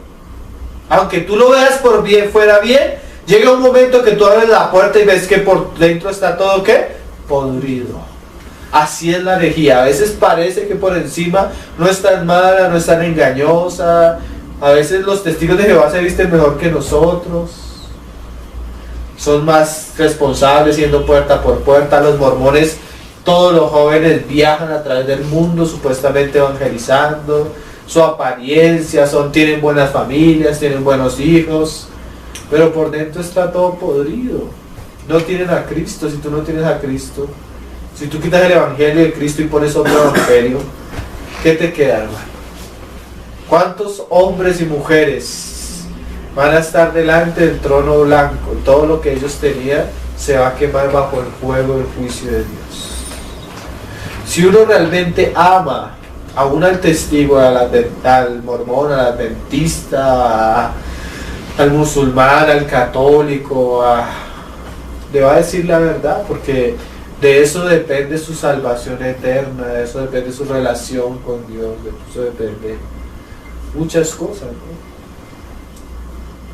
aunque tú lo veas por bien, fuera bien, llega un momento que tú abres la puerta y ves que por dentro está todo, ¿qué? Podrido. Así es la herejía. A veces parece que por encima no es tan mala, no es tan engañosa. A veces los testigos de Jehová se visten mejor que nosotros. Son más responsables yendo puerta por puerta. Los mormones, todos los jóvenes viajan a través del mundo supuestamente evangelizando. Su apariencia, tienen buenas familias, tienen buenos hijos. Pero por dentro está todo podrido. No tienen a Cristo. Si tú no tienes a Cristo, si tú quitas el evangelio de Cristo y pones otro evangelio, ¿qué te queda, hermano? ¿Cuántos hombres y mujeres van a estar delante del trono blanco? Y todo lo que ellos tenían se va a quemar bajo el fuego del juicio de Dios. Si uno realmente ama aún al testigo, al mormón, al adventista, al musulmán, al católico, le va a decir la verdad, porque de eso depende su salvación eterna, de eso depende su relación con Dios, de eso depende muchas cosas, ¿no?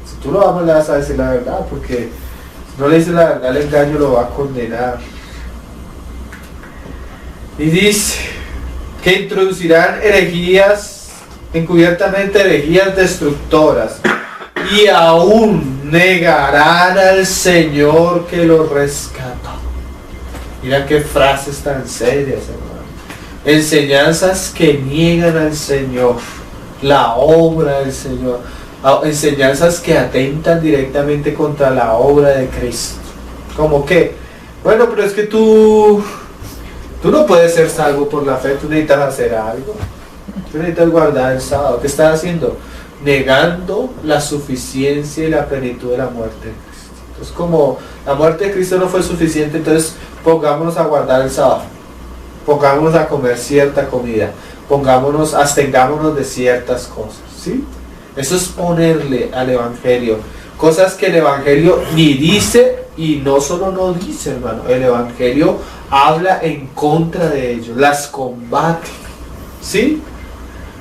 Si tú lo amas, le vas a decir la verdad, porque si no le dices la verdad, el engaño lo va a condenar. Y dice que introducirán herejías, encubiertamente herejías destructoras, y aún negarán al Señor que los rescató. Mira qué frases tan serias, hermano. Enseñanzas que niegan al Señor, la obra del Señor. Enseñanzas que atentan directamente contra la obra de Cristo. ¿Cómo qué? Bueno, pero es que tú no puedes ser salvo por la fe, tú necesitas hacer algo. Tú necesitas guardar el sábado. ¿Qué estás haciendo? Negando la suficiencia y la plenitud de la muerte de Cristo. Entonces, como la muerte de Cristo no fue suficiente, entonces pongámonos a guardar el sábado, pongámonos a comer cierta comida, abstengámonos de ciertas cosas, ¿sí? Eso es ponerle al evangelio cosas que el evangelio ni dice, y no solo no dice, hermano, el evangelio habla en contra de ellos, las combate, ¿sí?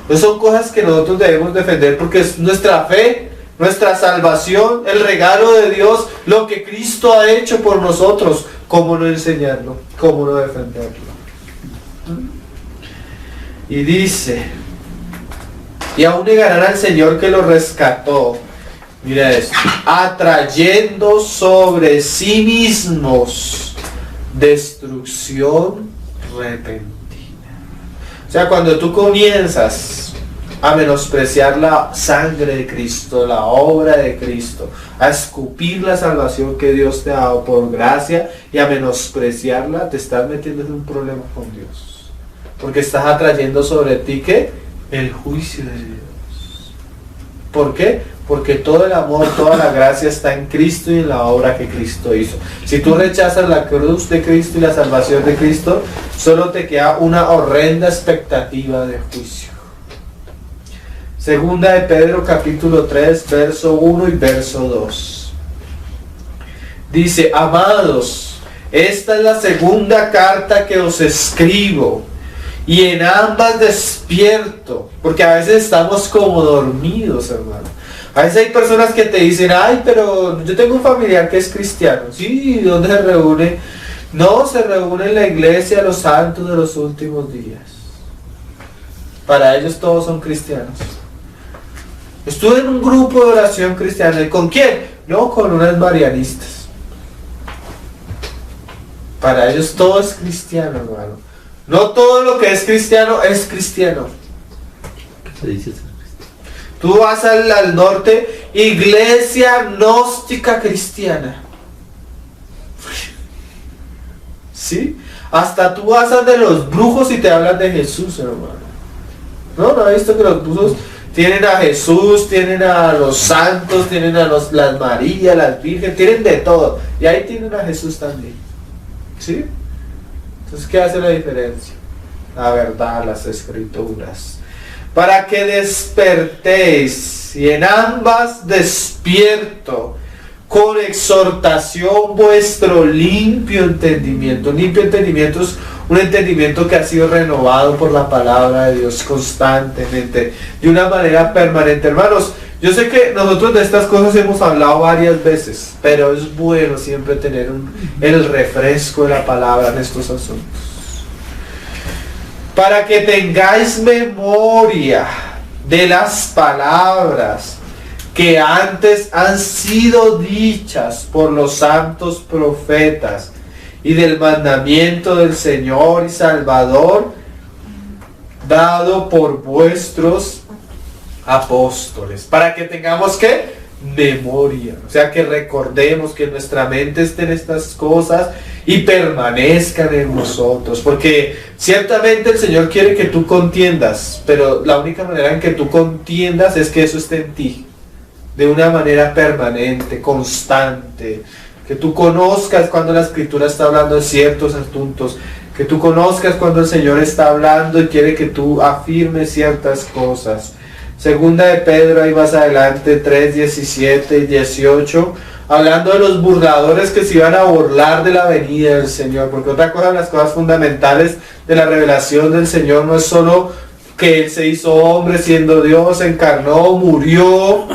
No son cosas que nosotros debemos defender, porque es nuestra fe, nuestra salvación, el regalo de Dios, lo que Cristo ha hecho por nosotros. ¿Cómo no enseñarlo? ¿Cómo no defenderlo? Y dice, y aún negarán al Señor que lo rescató. Mira esto, atrayendo sobre sí mismos destrucción repentina. O sea, cuando tú comienzas a menospreciar la sangre de Cristo, la obra de Cristo, a escupir la salvación que Dios te ha dado por gracia y a menospreciarla, te estás metiendo en un problema con Dios. Porque estás atrayendo sobre ti, ¿qué? El juicio de Dios. ¿Por qué? Porque todo el amor, toda la gracia está en Cristo y en la obra que Cristo hizo. Si tú rechazas la cruz de Cristo y la salvación de Cristo, solo te queda una horrenda expectativa de juicio. Segunda de Pedro capítulo 3, verso 1 y verso 2. Dice, amados, esta es la segunda carta que os escribo, y en ambas despierto, porque a veces estamos como dormidos, hermano. A veces hay personas que te dicen, ay, pero yo tengo un familiar que es cristiano. Sí, ¿dónde se reúne? No, se reúne en la iglesia los santos de los últimos días. Para ellos todos son cristianos. Estuve en un grupo de oración cristiana. ¿Y con quién? No, con unas marianistas. Para ellos todo es cristiano, hermano. No todo lo que es cristiano es cristiano. Tú vas al norte, iglesia gnóstica cristiana. ¿Sí? Hasta tú vas a de los brujos y te hablan de Jesús, hermano. ¿No has visto que los brujos tienen a Jesús, tienen a los santos, tienen a las Marías, las Virgen, tienen de todo? Y ahí tienen a Jesús también. ¿Sí? Entonces, ¿qué hace la diferencia? La verdad, las escrituras. Para que despertéis, y en ambas despierto, con exhortación vuestro limpio entendimiento. Limpio entendimiento es un entendimiento que ha sido renovado por la palabra de Dios constantemente, de una manera permanente. Hermanos, yo sé que nosotros de estas cosas hemos hablado varias veces, pero es bueno siempre tener el refresco de la palabra en estos asuntos. Para que tengáis memoria de las palabras que antes han sido dichas por los santos profetas y del mandamiento del Señor y Salvador dado por vuestros apóstoles. Para que tengamos ¿qué? Memoria. O sea, que recordemos, que nuestra mente esté en estas cosas y permanezcan en nosotros. Porque ciertamente el Señor quiere que tú contiendas, pero la única manera en que tú contiendas es que eso esté en ti. De una manera permanente, constante. Que tú conozcas cuando la Escritura está hablando de ciertos asuntos. Que tú conozcas cuando el Señor está hablando y quiere que tú afirmes ciertas cosas. Segunda de Pedro, ahí más adelante, 3, 17 y 18, hablando de los burladores que se iban a burlar de la venida del Señor. Porque otra cosa, las cosas fundamentales de la revelación del Señor no es solo que Él se hizo hombre siendo Dios, encarnó, murió,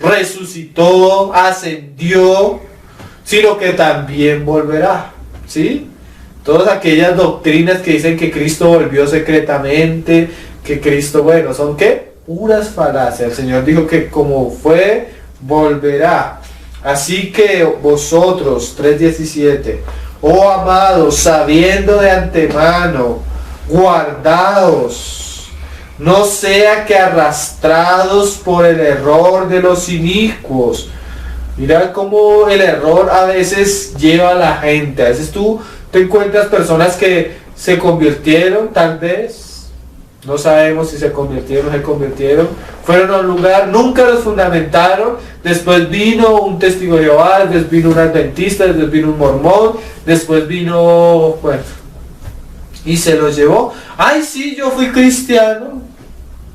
resucitó, ascendió, sino que también volverá. ¿Sí? Todas aquellas doctrinas que dicen que Cristo volvió secretamente, que Cristo, bueno, ¿son qué? Puras falacias. El Señor dijo que como fue, volverá. Así que vosotros, 3:17, oh amados, sabiendo de antemano, guardaos, no sea que arrastrados por el error de los inicuos. Mira cómo el error a veces lleva a la gente. A veces tú te encuentras personas que se convirtieron, tal vez. No sabemos si se convirtieron o no se convirtieron. Fueron a un lugar, nunca los fundamentaron. Después vino un testigo de Jehová, después vino un adventista, después vino un mormón, después vino, bueno, y se los llevó. Ay, sí, yo fui cristiano.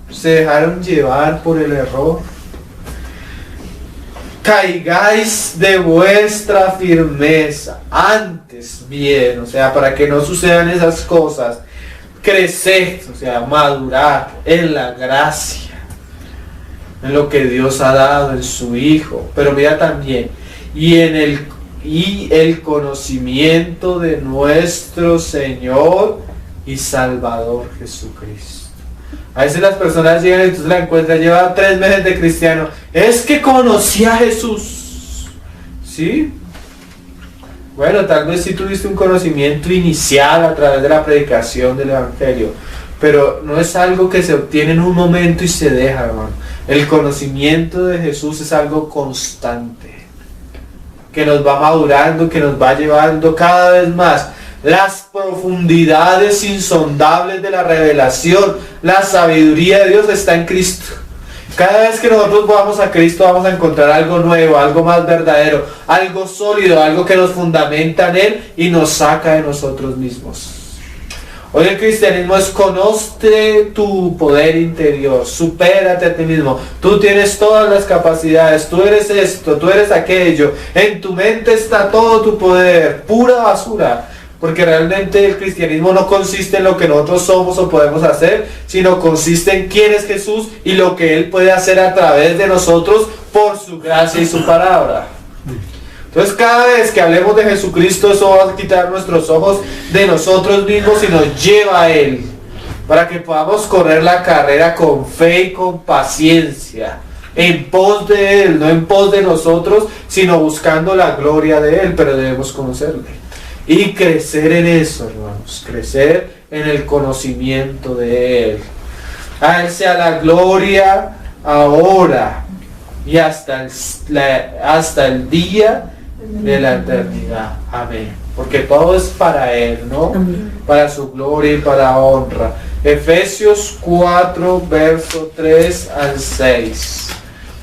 Se dejaron llevar por el error. Caigáis de vuestra firmeza. Antes bien, o sea, para que no sucedan esas cosas. Crecer, o sea, madurar en la gracia, en lo que Dios ha dado en su Hijo, pero mira también, y el conocimiento de nuestro Señor y Salvador Jesucristo. A veces las personas llegan y entonces la encuentran, lleva 3 meses de cristiano, es que conocí a Jesús, ¿sí? Bueno, tal vez sí tuviste un conocimiento inicial a través de la predicación del Evangelio, pero no es algo que se obtiene en un momento y se deja, hermano. El conocimiento de Jesús es algo constante, que nos va madurando, que nos va llevando cada vez más. Las profundidades insondables de la revelación, la sabiduría de Dios está en Cristo. Cada vez que nosotros vamos a Cristo vamos a encontrar algo nuevo, algo más verdadero, algo sólido, algo que nos fundamenta en Él y nos saca de nosotros mismos. Hoy el cristianismo es: conoce tu poder interior, supérate a ti mismo, tú tienes todas las capacidades, tú eres esto, tú eres aquello, en tu mente está todo tu poder, pura basura. Porque realmente el cristianismo no consiste en lo que nosotros somos o podemos hacer, sino consiste en quién es Jesús y lo que Él puede hacer a través de nosotros por su gracia y su palabra. Entonces cada vez que hablemos de Jesucristo, eso va a quitar nuestros ojos de nosotros mismos y nos lleva a Él, para que podamos correr la carrera con fe y con paciencia, en pos de Él, no en pos de nosotros, sino buscando la gloria de Él, pero debemos conocerle. Y crecer en eso, hermanos, crecer en el conocimiento de Él. A Él sea la gloria ahora y hasta el día de la eternidad. Amén. Porque todo es para Él, ¿no? Amén. Para su gloria y para honra. Efesios 4, verso 3 al 6.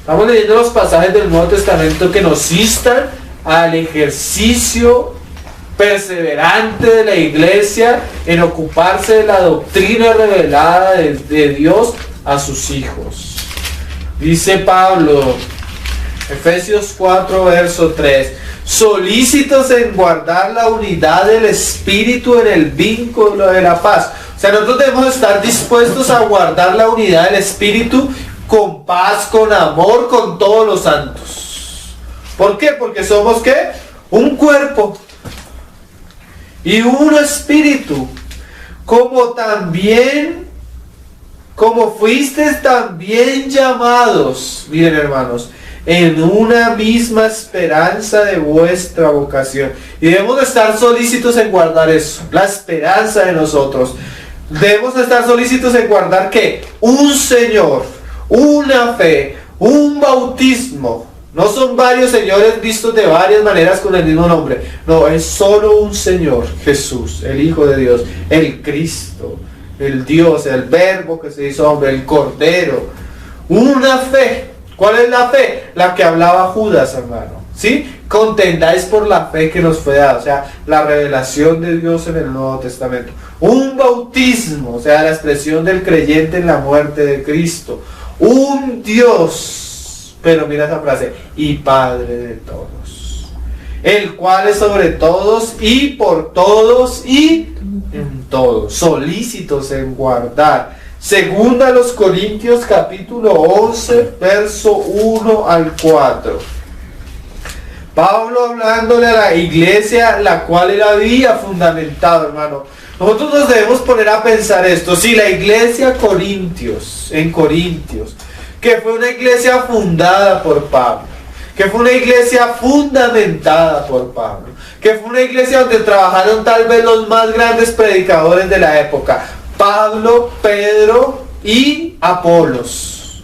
Estamos leyendo los pasajes del Nuevo Testamento que nos instan al ejercicio perseverante de la iglesia en ocuparse de la doctrina revelada de Dios a sus hijos. Dice Pablo, Efesios 4, verso 3, solícitos en guardar la unidad del Espíritu en el vínculo de la paz. O sea, nosotros debemos estar dispuestos a guardar la unidad del Espíritu con paz, con amor, con todos los santos. ¿Por qué? Porque somos, ¿qué? Un cuerpo y un espíritu, como fuisteis también llamados, miren hermanos, en una misma esperanza de vuestra vocación. Y debemos de estar solícitos en guardar eso, la esperanza de nosotros. Debemos de estar solícitos en guardar ¿qué? Un Señor, una fe, un bautismo. No son varios señores vistos de varias maneras con el mismo nombre. No, es solo un Señor, Jesús, el Hijo de Dios, el Cristo, el Dios, el Verbo que se hizo hombre, el Cordero. Una fe. ¿Cuál es la fe? La que hablaba Judas, hermano. ¿Sí? Contendáis por la fe que nos fue dada. O sea, la revelación de Dios en el Nuevo Testamento. Un bautismo, o sea, la expresión del creyente en la muerte de Cristo. Un Dios, pero mira esa frase, y Padre de todos, el cual es sobre todos y por todos y en todos, solícitos en guardar. Segunda a los Corintios capítulo 11, verso 1 al 4. Pablo hablándole a la iglesia la cual él había fundamentado, hermano. Nosotros nos debemos poner a pensar esto. Si la iglesia en Corintios, que fue una iglesia fundada por Pablo, que fue una iglesia fundamentada por Pablo, que fue una iglesia donde trabajaron tal vez los más grandes predicadores de la época, Pablo, Pedro y Apolos.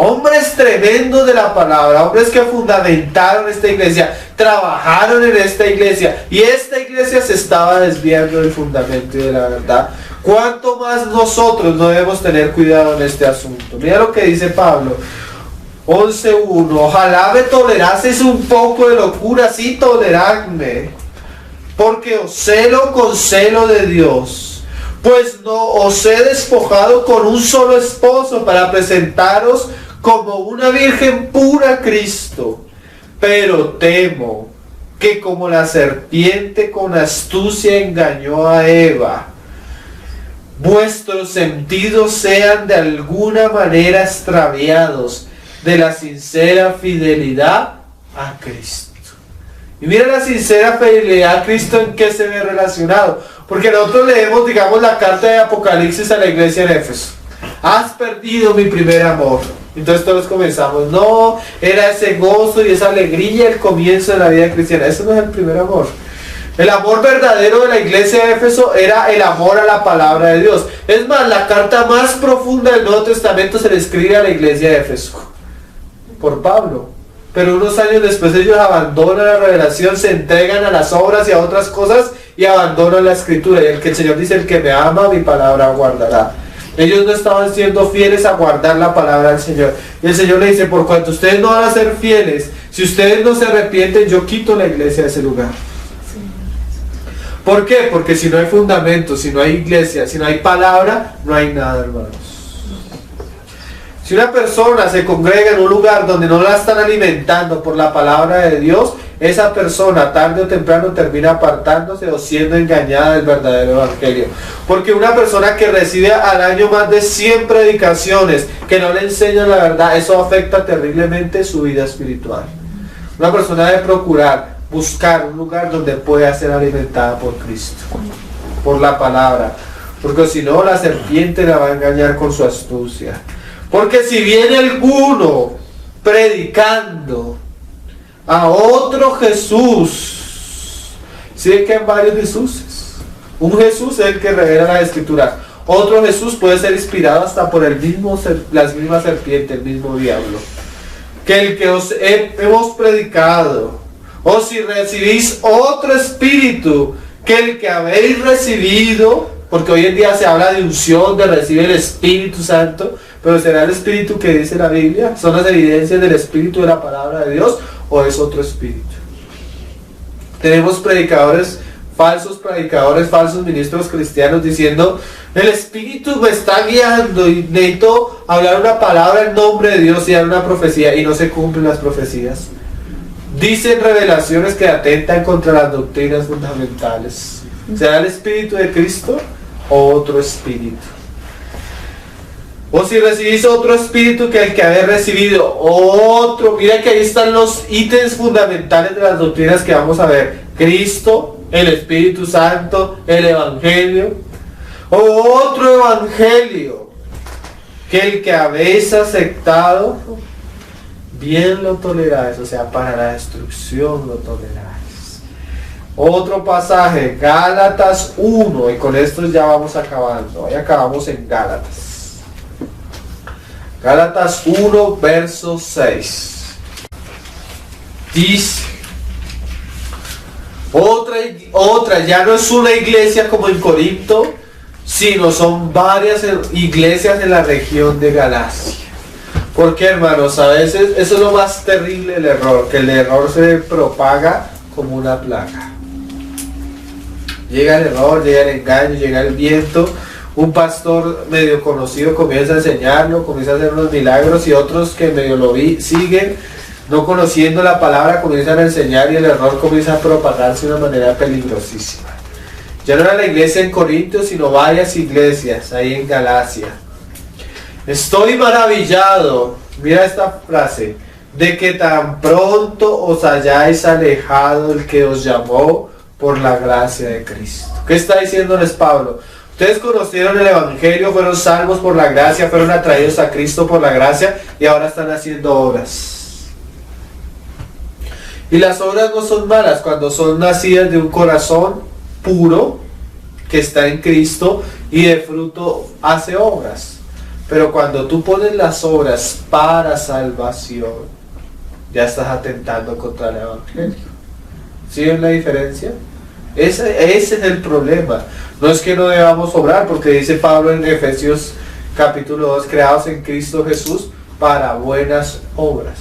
Hombres tremendos de la palabra, hombres que fundamentaron esta iglesia, trabajaron en esta iglesia, y esta iglesia se estaba desviando del fundamento y de la verdad. ¿Cuánto más nosotros no debemos tener cuidado en este asunto? Mira lo que dice Pablo, 11.1. Ojalá me toleraseis un poco de locura, sí, toleradme, porque os celo con celo de Dios, pues no os he despojado con un solo esposo para presentaros como una virgen pura a Cristo. Pero temo que como la serpiente con astucia engañó a Eva, vuestros sentidos sean de alguna manera extraviados de la sincera fidelidad a Cristo. Y mira la sincera fidelidad a Cristo en qué se ve relacionado. Porque nosotros leemos, digamos, la carta de Apocalipsis a la iglesia en Éfeso. Has perdido mi primer amor. Entonces todos comenzamos, no, era ese gozo y esa alegría el comienzo de la vida cristiana. Ese no es el primer amor. El amor verdadero de la iglesia de Éfeso era el amor a la palabra de Dios. Es más, la carta más profunda del Nuevo Testamento se le escribe a la iglesia de Éfeso por Pablo. Pero unos años después ellos abandonan la revelación, se entregan a las obras y a otras cosas y abandonan la escritura. Y el Señor dice, el que me ama, mi palabra guardará. Ellos no estaban siendo fieles a guardar la palabra del Señor. Y el Señor le dice, por cuanto ustedes no van a ser fieles, si ustedes no se arrepienten, yo quito la iglesia de ese lugar. ¿Por qué? Porque si no hay fundamento, si no hay iglesia, si no hay palabra, no hay nada, hermanos. Si una persona se congrega en un lugar donde no la están alimentando por la palabra de Dios, esa persona tarde o temprano termina apartándose o siendo engañada del verdadero evangelio. Porque una persona que recibe al año más de 100 predicaciones que no le enseñan la verdad, eso afecta terriblemente su vida espiritual. Una persona debe procurar buscar un lugar donde pueda ser alimentada por Cristo, por la palabra, porque si no la serpiente la va a engañar con su astucia. Porque si viene alguno predicando a otro Jesús, ¿sí que hay varios Jesuses? Un Jesús es el que revela las Escrituras. Otro Jesús puede ser inspirado hasta por las mismas serpientes, el mismo diablo. Que el que os hemos predicado, o si recibís otro espíritu que el que habéis recibido, porque hoy en día se habla de unción, de recibir el Espíritu Santo, pero ¿será el espíritu que dice la Biblia? ¿Son las evidencias del espíritu de la palabra de Dios o es otro espíritu? Tenemos predicadores, falsos ministros cristianos diciendo: el espíritu me está guiando y necesito hablar una palabra en nombre de Dios y dar una profecía, y no se cumplen las profecías. Dicen revelaciones que atentan contra las doctrinas fundamentales. ¿Será el espíritu de Cristo o otro espíritu? O si recibís otro espíritu que el que habéis recibido, otro. Mira que ahí están los ítems fundamentales de las doctrinas que vamos a ver: Cristo, el Espíritu Santo, el Evangelio. O otro evangelio que el que habéis aceptado, bien lo toleráis, o sea, para la destrucción lo toleráis. Otro pasaje, Gálatas 1, y con esto ya vamos acabando. Hoy acabamos en Gálatas. Gálatas 1, verso 6. Dice: otra, ya no es una iglesia como en Corinto, sino son varias iglesias en la región de Galacia. Porque, hermanos, a veces eso es lo más terrible del error, que el error se propaga como una plaga. Llega el error, llega el engaño, llega el viento. Un pastor medio conocido comienza a enseñarlo, comienza a hacer unos milagros, y otros que medio siguen, no conociendo la palabra, comienzan a enseñar, y el error comienza a propagarse de una manera peligrosísima. Ya no era la iglesia en Corinto, sino varias iglesias ahí en Galacia. Estoy maravillado, mira esta frase, de que tan pronto os hayáis alejado el que os llamó por la gracia de Cristo. ¿Qué está diciéndoles Pablo? Ustedes conocieron el Evangelio, fueron salvos por la gracia, fueron atraídos a Cristo por la gracia, y ahora están haciendo obras. Y las obras no son malas cuando son nacidas de un corazón puro que está en Cristo y de fruto hace obras. Pero cuando tú pones las obras para salvación, ya estás atentando contra el Evangelio. ¿Sí ven la diferencia? Ese es el problema. No es que no debamos obrar, porque dice Pablo en Efesios capítulo 2, creados en Cristo Jesús para buenas obras.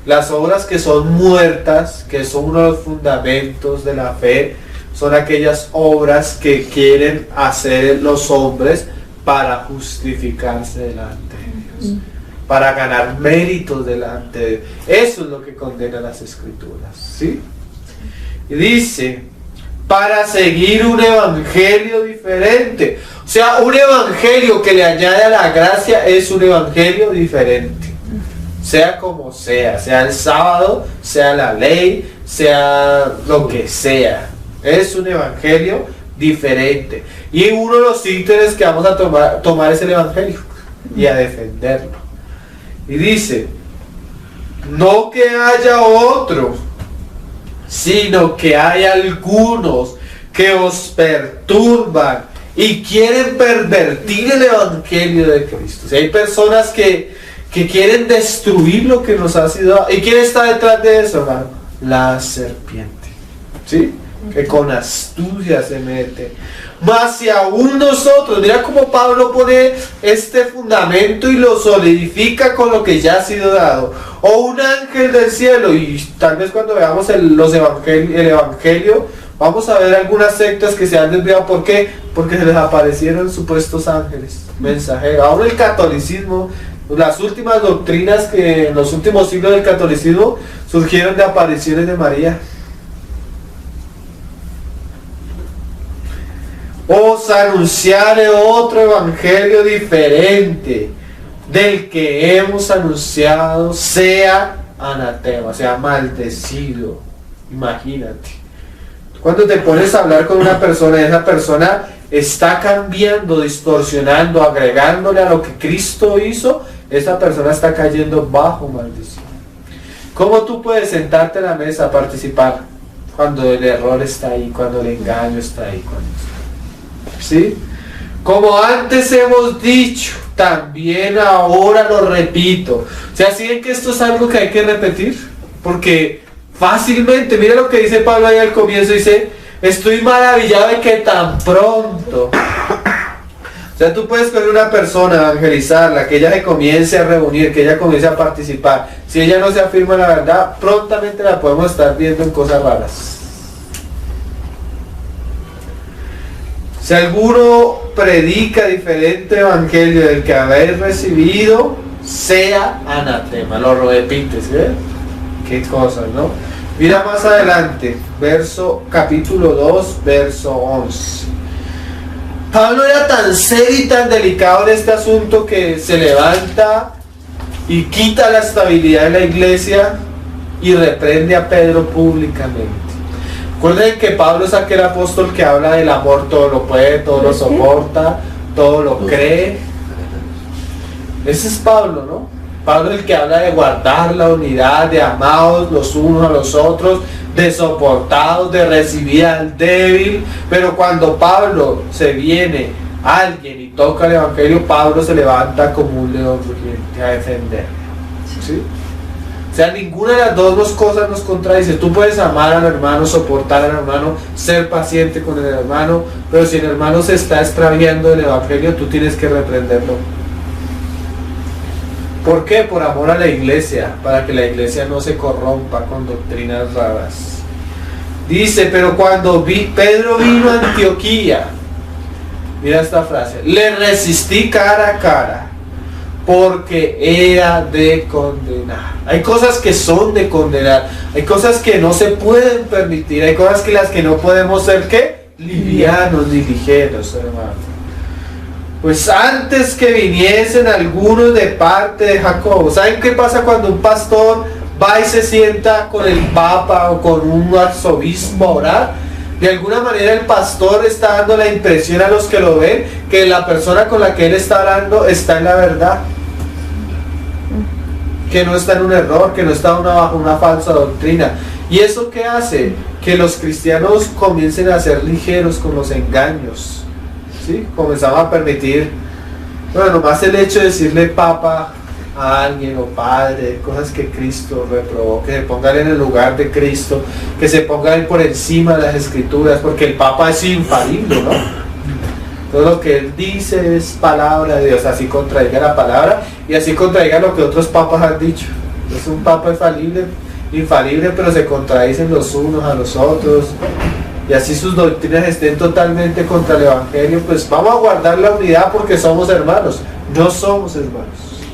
Las obras que son muertas, que son uno de los fundamentos de la fe, son aquellas obras que quieren hacer los hombres para justificarse delante de Dios, para ganar méritos delante de Dios. Eso es lo que condena las Escrituras, ¿sí? Y dice, para seguir un evangelio diferente. O sea, un evangelio que le añade a la gracia es un evangelio diferente. Sea como sea el sábado, sea la ley, sea lo que sea. Es un evangelio diferente. Y uno de los ítems que vamos a tomar es el evangelio y a defenderlo. Y dice, no que haya otro, sino que hay algunos que os perturban y quieren pervertir el evangelio de Cristo. O sea, hay personas que quieren destruir lo que nos ha sido dado. ¿Y quién está detrás de eso, hermano? La serpiente, ¿sí? Que con astucia se mete. Mas si aún nosotros, mira cómo Pablo pone este fundamento y lo solidifica con lo que ya ha sido dado. O un ángel del cielo, y tal vez cuando veamos el evangelio, vamos a ver algunas sectas que se han desviado. ¿Por qué? Porque se les aparecieron supuestos ángeles, mensajeros. Ahora el catolicismo, las últimas doctrinas que en los últimos siglos del catolicismo surgieron de apariciones de María. Os anunciaré otro evangelio diferente del que hemos anunciado, sea anatema, sea maldecido. Imagínate. Cuando te pones a hablar con una persona, esa persona está cambiando, distorsionando, agregándole a lo que Cristo hizo, esa persona está cayendo bajo maldición. ¿Cómo tú puedes sentarte a la mesa a participar cuando el error está ahí, cuando el engaño está ahí? ¿Sí? Como antes hemos dicho, también ahora lo repito. O sea, ¿sí ven que esto es algo que hay que repetir? Porque fácilmente, mira lo que dice Pablo ahí al comienzo, dice, estoy maravillado de que tan pronto. O sea, tú puedes coger una persona, evangelizarla, que ella se comience a reunir, que ella comience a participar. Si ella no se afirma la verdad, prontamente la podemos estar viendo en cosas raras. Si alguno predica diferente evangelio del que habéis recibido, sea anatema. Lo repite, ¿sí? Qué cosas, ¿no? Mira más adelante, capítulo 2, verso 11. Pablo era tan serio y tan delicado en este asunto que se levanta y quita la estabilidad de la iglesia y reprende a Pedro públicamente. Recuerden que Pablo es aquel apóstol que habla del amor, todo lo puede, todo lo soporta, todo lo cree. Ese es Pablo, ¿no? Pablo es el que habla de guardar la unidad, de amados los unos a los otros, de soportados, de recibir al débil. Pero cuando Pablo se viene a alguien y toca el evangelio, Pablo se levanta como un león rugiente a defender. ¿Sí? O sea, ninguna de las dos cosas nos contradice. Tú puedes amar al hermano, soportar al hermano, ser paciente con el hermano, pero si el hermano se está extraviando del evangelio, tú tienes que reprenderlo. ¿Por qué? Por amor a la iglesia, para que la iglesia no se corrompa con doctrinas raras. Dice, pero cuando Pedro vino a Antioquía, mira esta frase, le resistí cara a cara, porque era de condenar. Hay cosas que son de condenar, hay cosas que no se pueden permitir, hay cosas que las que no podemos ser, ¿qué? Livianos ni ligeros, hermano. Pues antes que viniesen algunos de parte de Jacobo. ¿Saben qué pasa cuando un pastor va y se sienta con el papa o con un arzobispo a orar? De alguna manera el pastor está dando la impresión a los que lo ven que la persona con la que él está hablando está en la verdad, que no está en un error, que no está bajo una falsa doctrina. ¿Y eso qué hace? Que los cristianos comiencen a ser ligeros con los engaños. ¿Sí? Comenzamos a permitir, bueno, nomás el hecho de decirle papa a alguien o padre, cosas que Cristo reprobó, que se pongan en el lugar de Cristo, que se pongan por encima de las escrituras, porque el papa es infalible, ¿no? Todo lo que él dice es palabra de Dios, así contradiga la palabra y así contradiga lo que otros papas han dicho. Es un papa infalible, pero se contradicen los unos a los otros. Y así sus doctrinas estén totalmente contra el evangelio, pues vamos a guardar la unidad porque somos hermanos. No somos hermanos.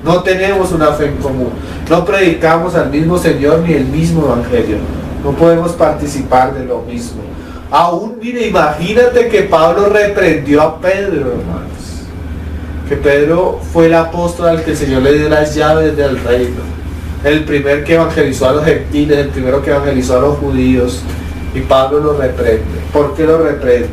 No tenemos una fe en común. No predicamos al mismo Señor ni el mismo evangelio. No podemos participar de lo mismo. Aún, mire, imagínate que Pablo reprendió a Pedro, hermanos. Que Pedro fue el apóstol al que el Señor le dio las llaves del reino. El primer que evangelizó a los gentiles, el primero que evangelizó a los judíos. Y Pablo lo reprende. ¿Por qué lo reprende?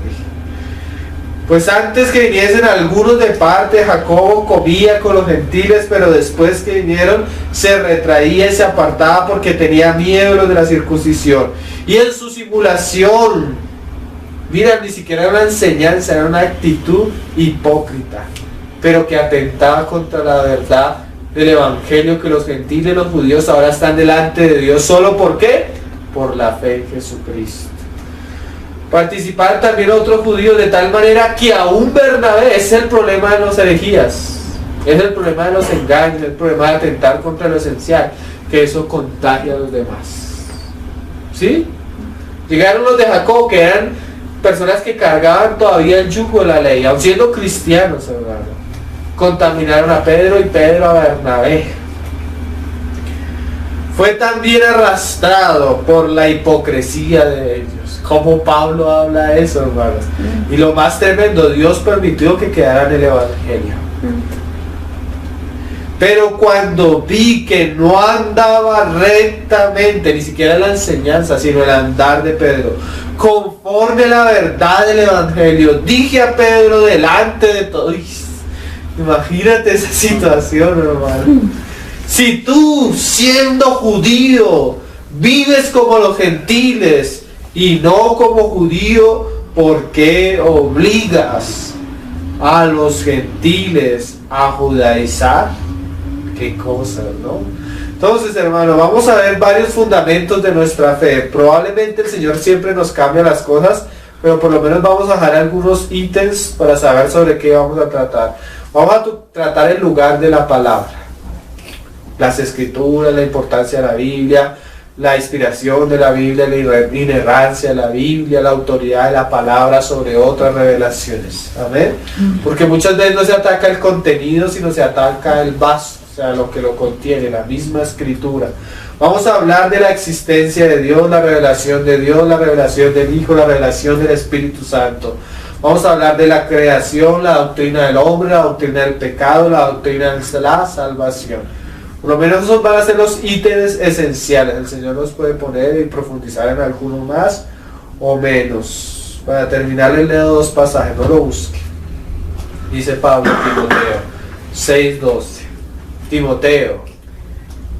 Pues antes que viniesen algunos de parte de Jacobo, comía con los gentiles, pero después que vinieron se retraía y se apartaba porque tenía miedo de la circuncisión. Y en su simulación, mira, ni siquiera era una enseñanza, era una actitud hipócrita, pero que atentaba contra la verdad del evangelio, que los gentiles y los judíos ahora están delante de Dios. ¿Solo por qué? Por la fe en Jesucristo. Participar también otros judíos, de tal manera que aún Bernabé, es el problema de los herejías, es el problema de los engaños, el problema de atentar contra lo esencial, que eso contagia a los demás. ¿Sí? Llegaron los de Jacob, que eran personas que cargaban todavía el yugo de la ley, aun siendo cristianos, hermano. Contaminaron a Pedro y Pedro a Bernabé. Fue también arrastrado por la hipocresía de ellos. Como Pablo habla de eso, hermanos. Y lo más tremendo, Dios permitió que quedara en el evangelio. Pero cuando vi que no andaba rectamente, ni siquiera la enseñanza, sino el andar de Pedro, conforme a la verdad del evangelio, dije a Pedro delante de todos. Imagínate esa situación, hermano. Si tú, siendo judío, vives como los gentiles y no como judío, ¿por qué obligas a los gentiles a judaizar. Qué cosas, ¿no? Entonces, hermano, vamos a ver varios fundamentos de nuestra fe. Probablemente el Señor siempre nos cambia las cosas, pero por lo menos vamos a dejar algunos ítems para saber sobre qué vamos a tratar. Vamos a tratar el lugar de la palabra, las escrituras, la importancia de la Biblia, la inspiración de la Biblia, la inerrancia de la Biblia, la autoridad de la palabra sobre otras revelaciones. Amén. Porque muchas veces no se ataca el contenido, sino se ataca el vaso, o sea, lo que lo contiene, la misma escritura. Vamos a hablar de la existencia de Dios, la revelación de Dios, la revelación del Hijo, la revelación del Espíritu Santo. Vamos a hablar de la creación, la doctrina del hombre, la doctrina del pecado, la doctrina de la salvación. Por lo menos esos van a ser los ítems esenciales. El Señor nos puede poner y profundizar en alguno más o menos. Para terminar, le leo dos pasajes, no lo busque. Dice Pablo a Timoteo 6:12. Timoteo,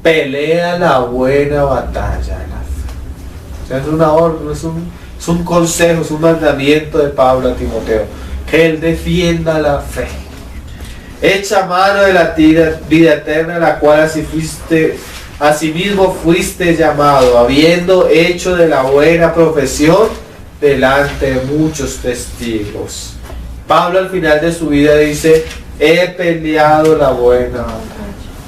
pelea la buena batalla de la fe. O sea, es una orden, es un consejo, es un mandamiento de Pablo a Timoteo, que él defienda la fe. Echa mano de la vida eterna, la cual asimismo fuiste llamado, habiendo hecho de la buena profesión delante de muchos testigos. Pablo al final de su vida dice, he peleado la buena batalla.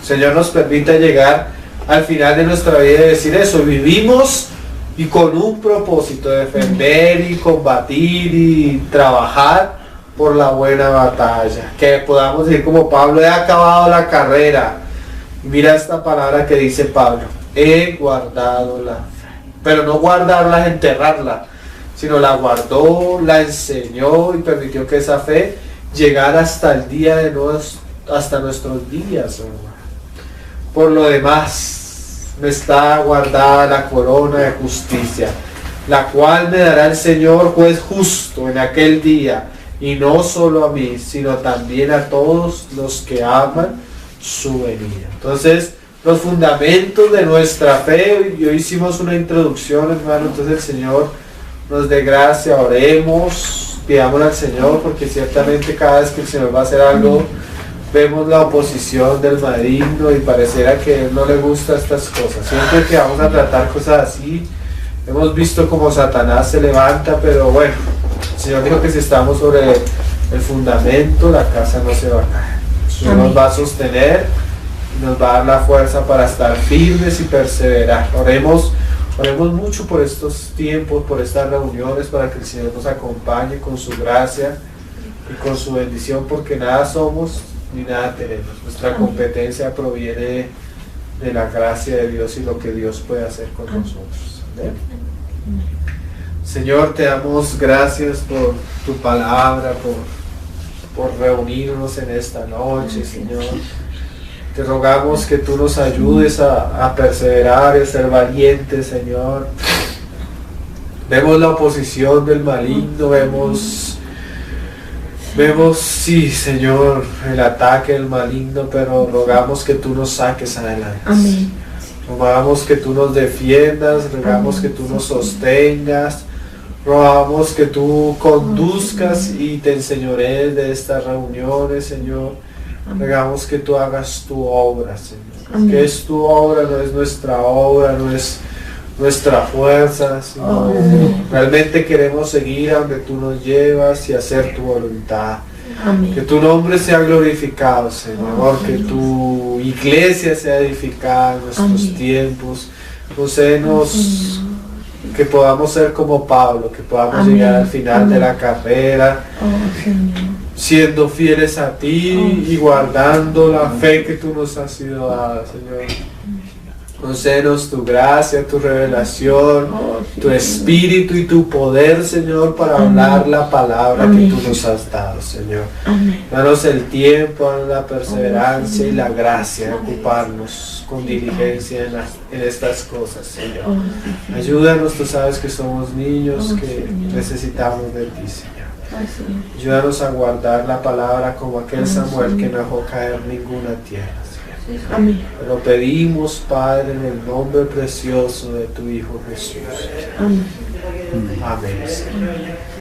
El Señor nos permita llegar al final de nuestra vida y decir eso, vivimos y con un propósito de defender y combatir y trabajar por la buena batalla, que podamos decir como Pablo, he acabado la carrera. Mira esta palabra que dice Pablo, he guardado la fe, pero no guardarla, enterrarla, sino la guardó, la enseñó y permitió que esa fe llegara hasta el día de hasta nuestros días, hermano. Por lo demás, me está guardada la corona de justicia, la cual me dará el Señor juez justo en aquel día, y no solo a mí, sino también a todos los que aman su venida. Entonces, los fundamentos de nuestra fe, y hoy hicimos una introducción, hermano, entonces el Señor nos dé gracia, oremos, pidamos al Señor, porque ciertamente cada vez que el Señor va a hacer algo, vemos la oposición del maligno y pareciera que a él no le gustan estas cosas. Siempre que vamos a tratar cosas así, hemos visto como Satanás se levanta, pero bueno, el Señor dijo que si estamos sobre el fundamento, la casa no se va a caer. El Señor nos va a sostener y nos va a dar la fuerza para estar firmes y perseverar. Oremos mucho por estos tiempos, por estas reuniones, para que el Señor nos acompañe con su gracia y con su bendición, porque nada somos ni nada tenemos. Nuestra competencia proviene de la gracia de Dios y lo que Dios puede hacer con nosotros. ¿Amén? Señor, te damos gracias por tu palabra, por reunirnos en esta noche, Señor. Te rogamos que tú nos ayudes a perseverar y a ser valientes, Señor. Vemos la oposición del maligno, vemos, sí, Señor, el ataque del maligno, pero rogamos que tú nos saques adelante. Amén. Rogamos que tú nos defiendas, rogamos que tú nos sostengas, rogamos que tú conduzcas y te enseñorees de estas reuniones, Señor. Rogamos que tú hagas tu obra, Señor. Amén. Que es tu obra, no es nuestra obra, no es nuestra fuerza, sino realmente queremos seguir a donde tú nos llevas y hacer tu voluntad. Amén. Que tu nombre sea glorificado, Señor, que tu iglesia sea edificada en nuestros Amén. tiempos. Concédenos que podamos ser como Pablo, que podamos Amén. llegar al final de la carrera, Señor. siendo fieles a ti y guardando la fe que tú nos has sido dada, Señor. Concédenos tu gracia, tu revelación, tu espíritu y tu poder, Señor, para hablar la palabra que tú nos has dado, Señor. Danos el tiempo, la perseverancia y la gracia de ocuparnos con diligencia en estas cosas, Señor. Ayúdanos, tú sabes que somos niños, que necesitamos de ti, Señor. Ayúdanos a guardar la palabra como aquel Samuel que no dejó caer ninguna tierra. Amén. Lo pedimos, Padre, en el nombre precioso de tu Hijo Jesús. Amén. Amén.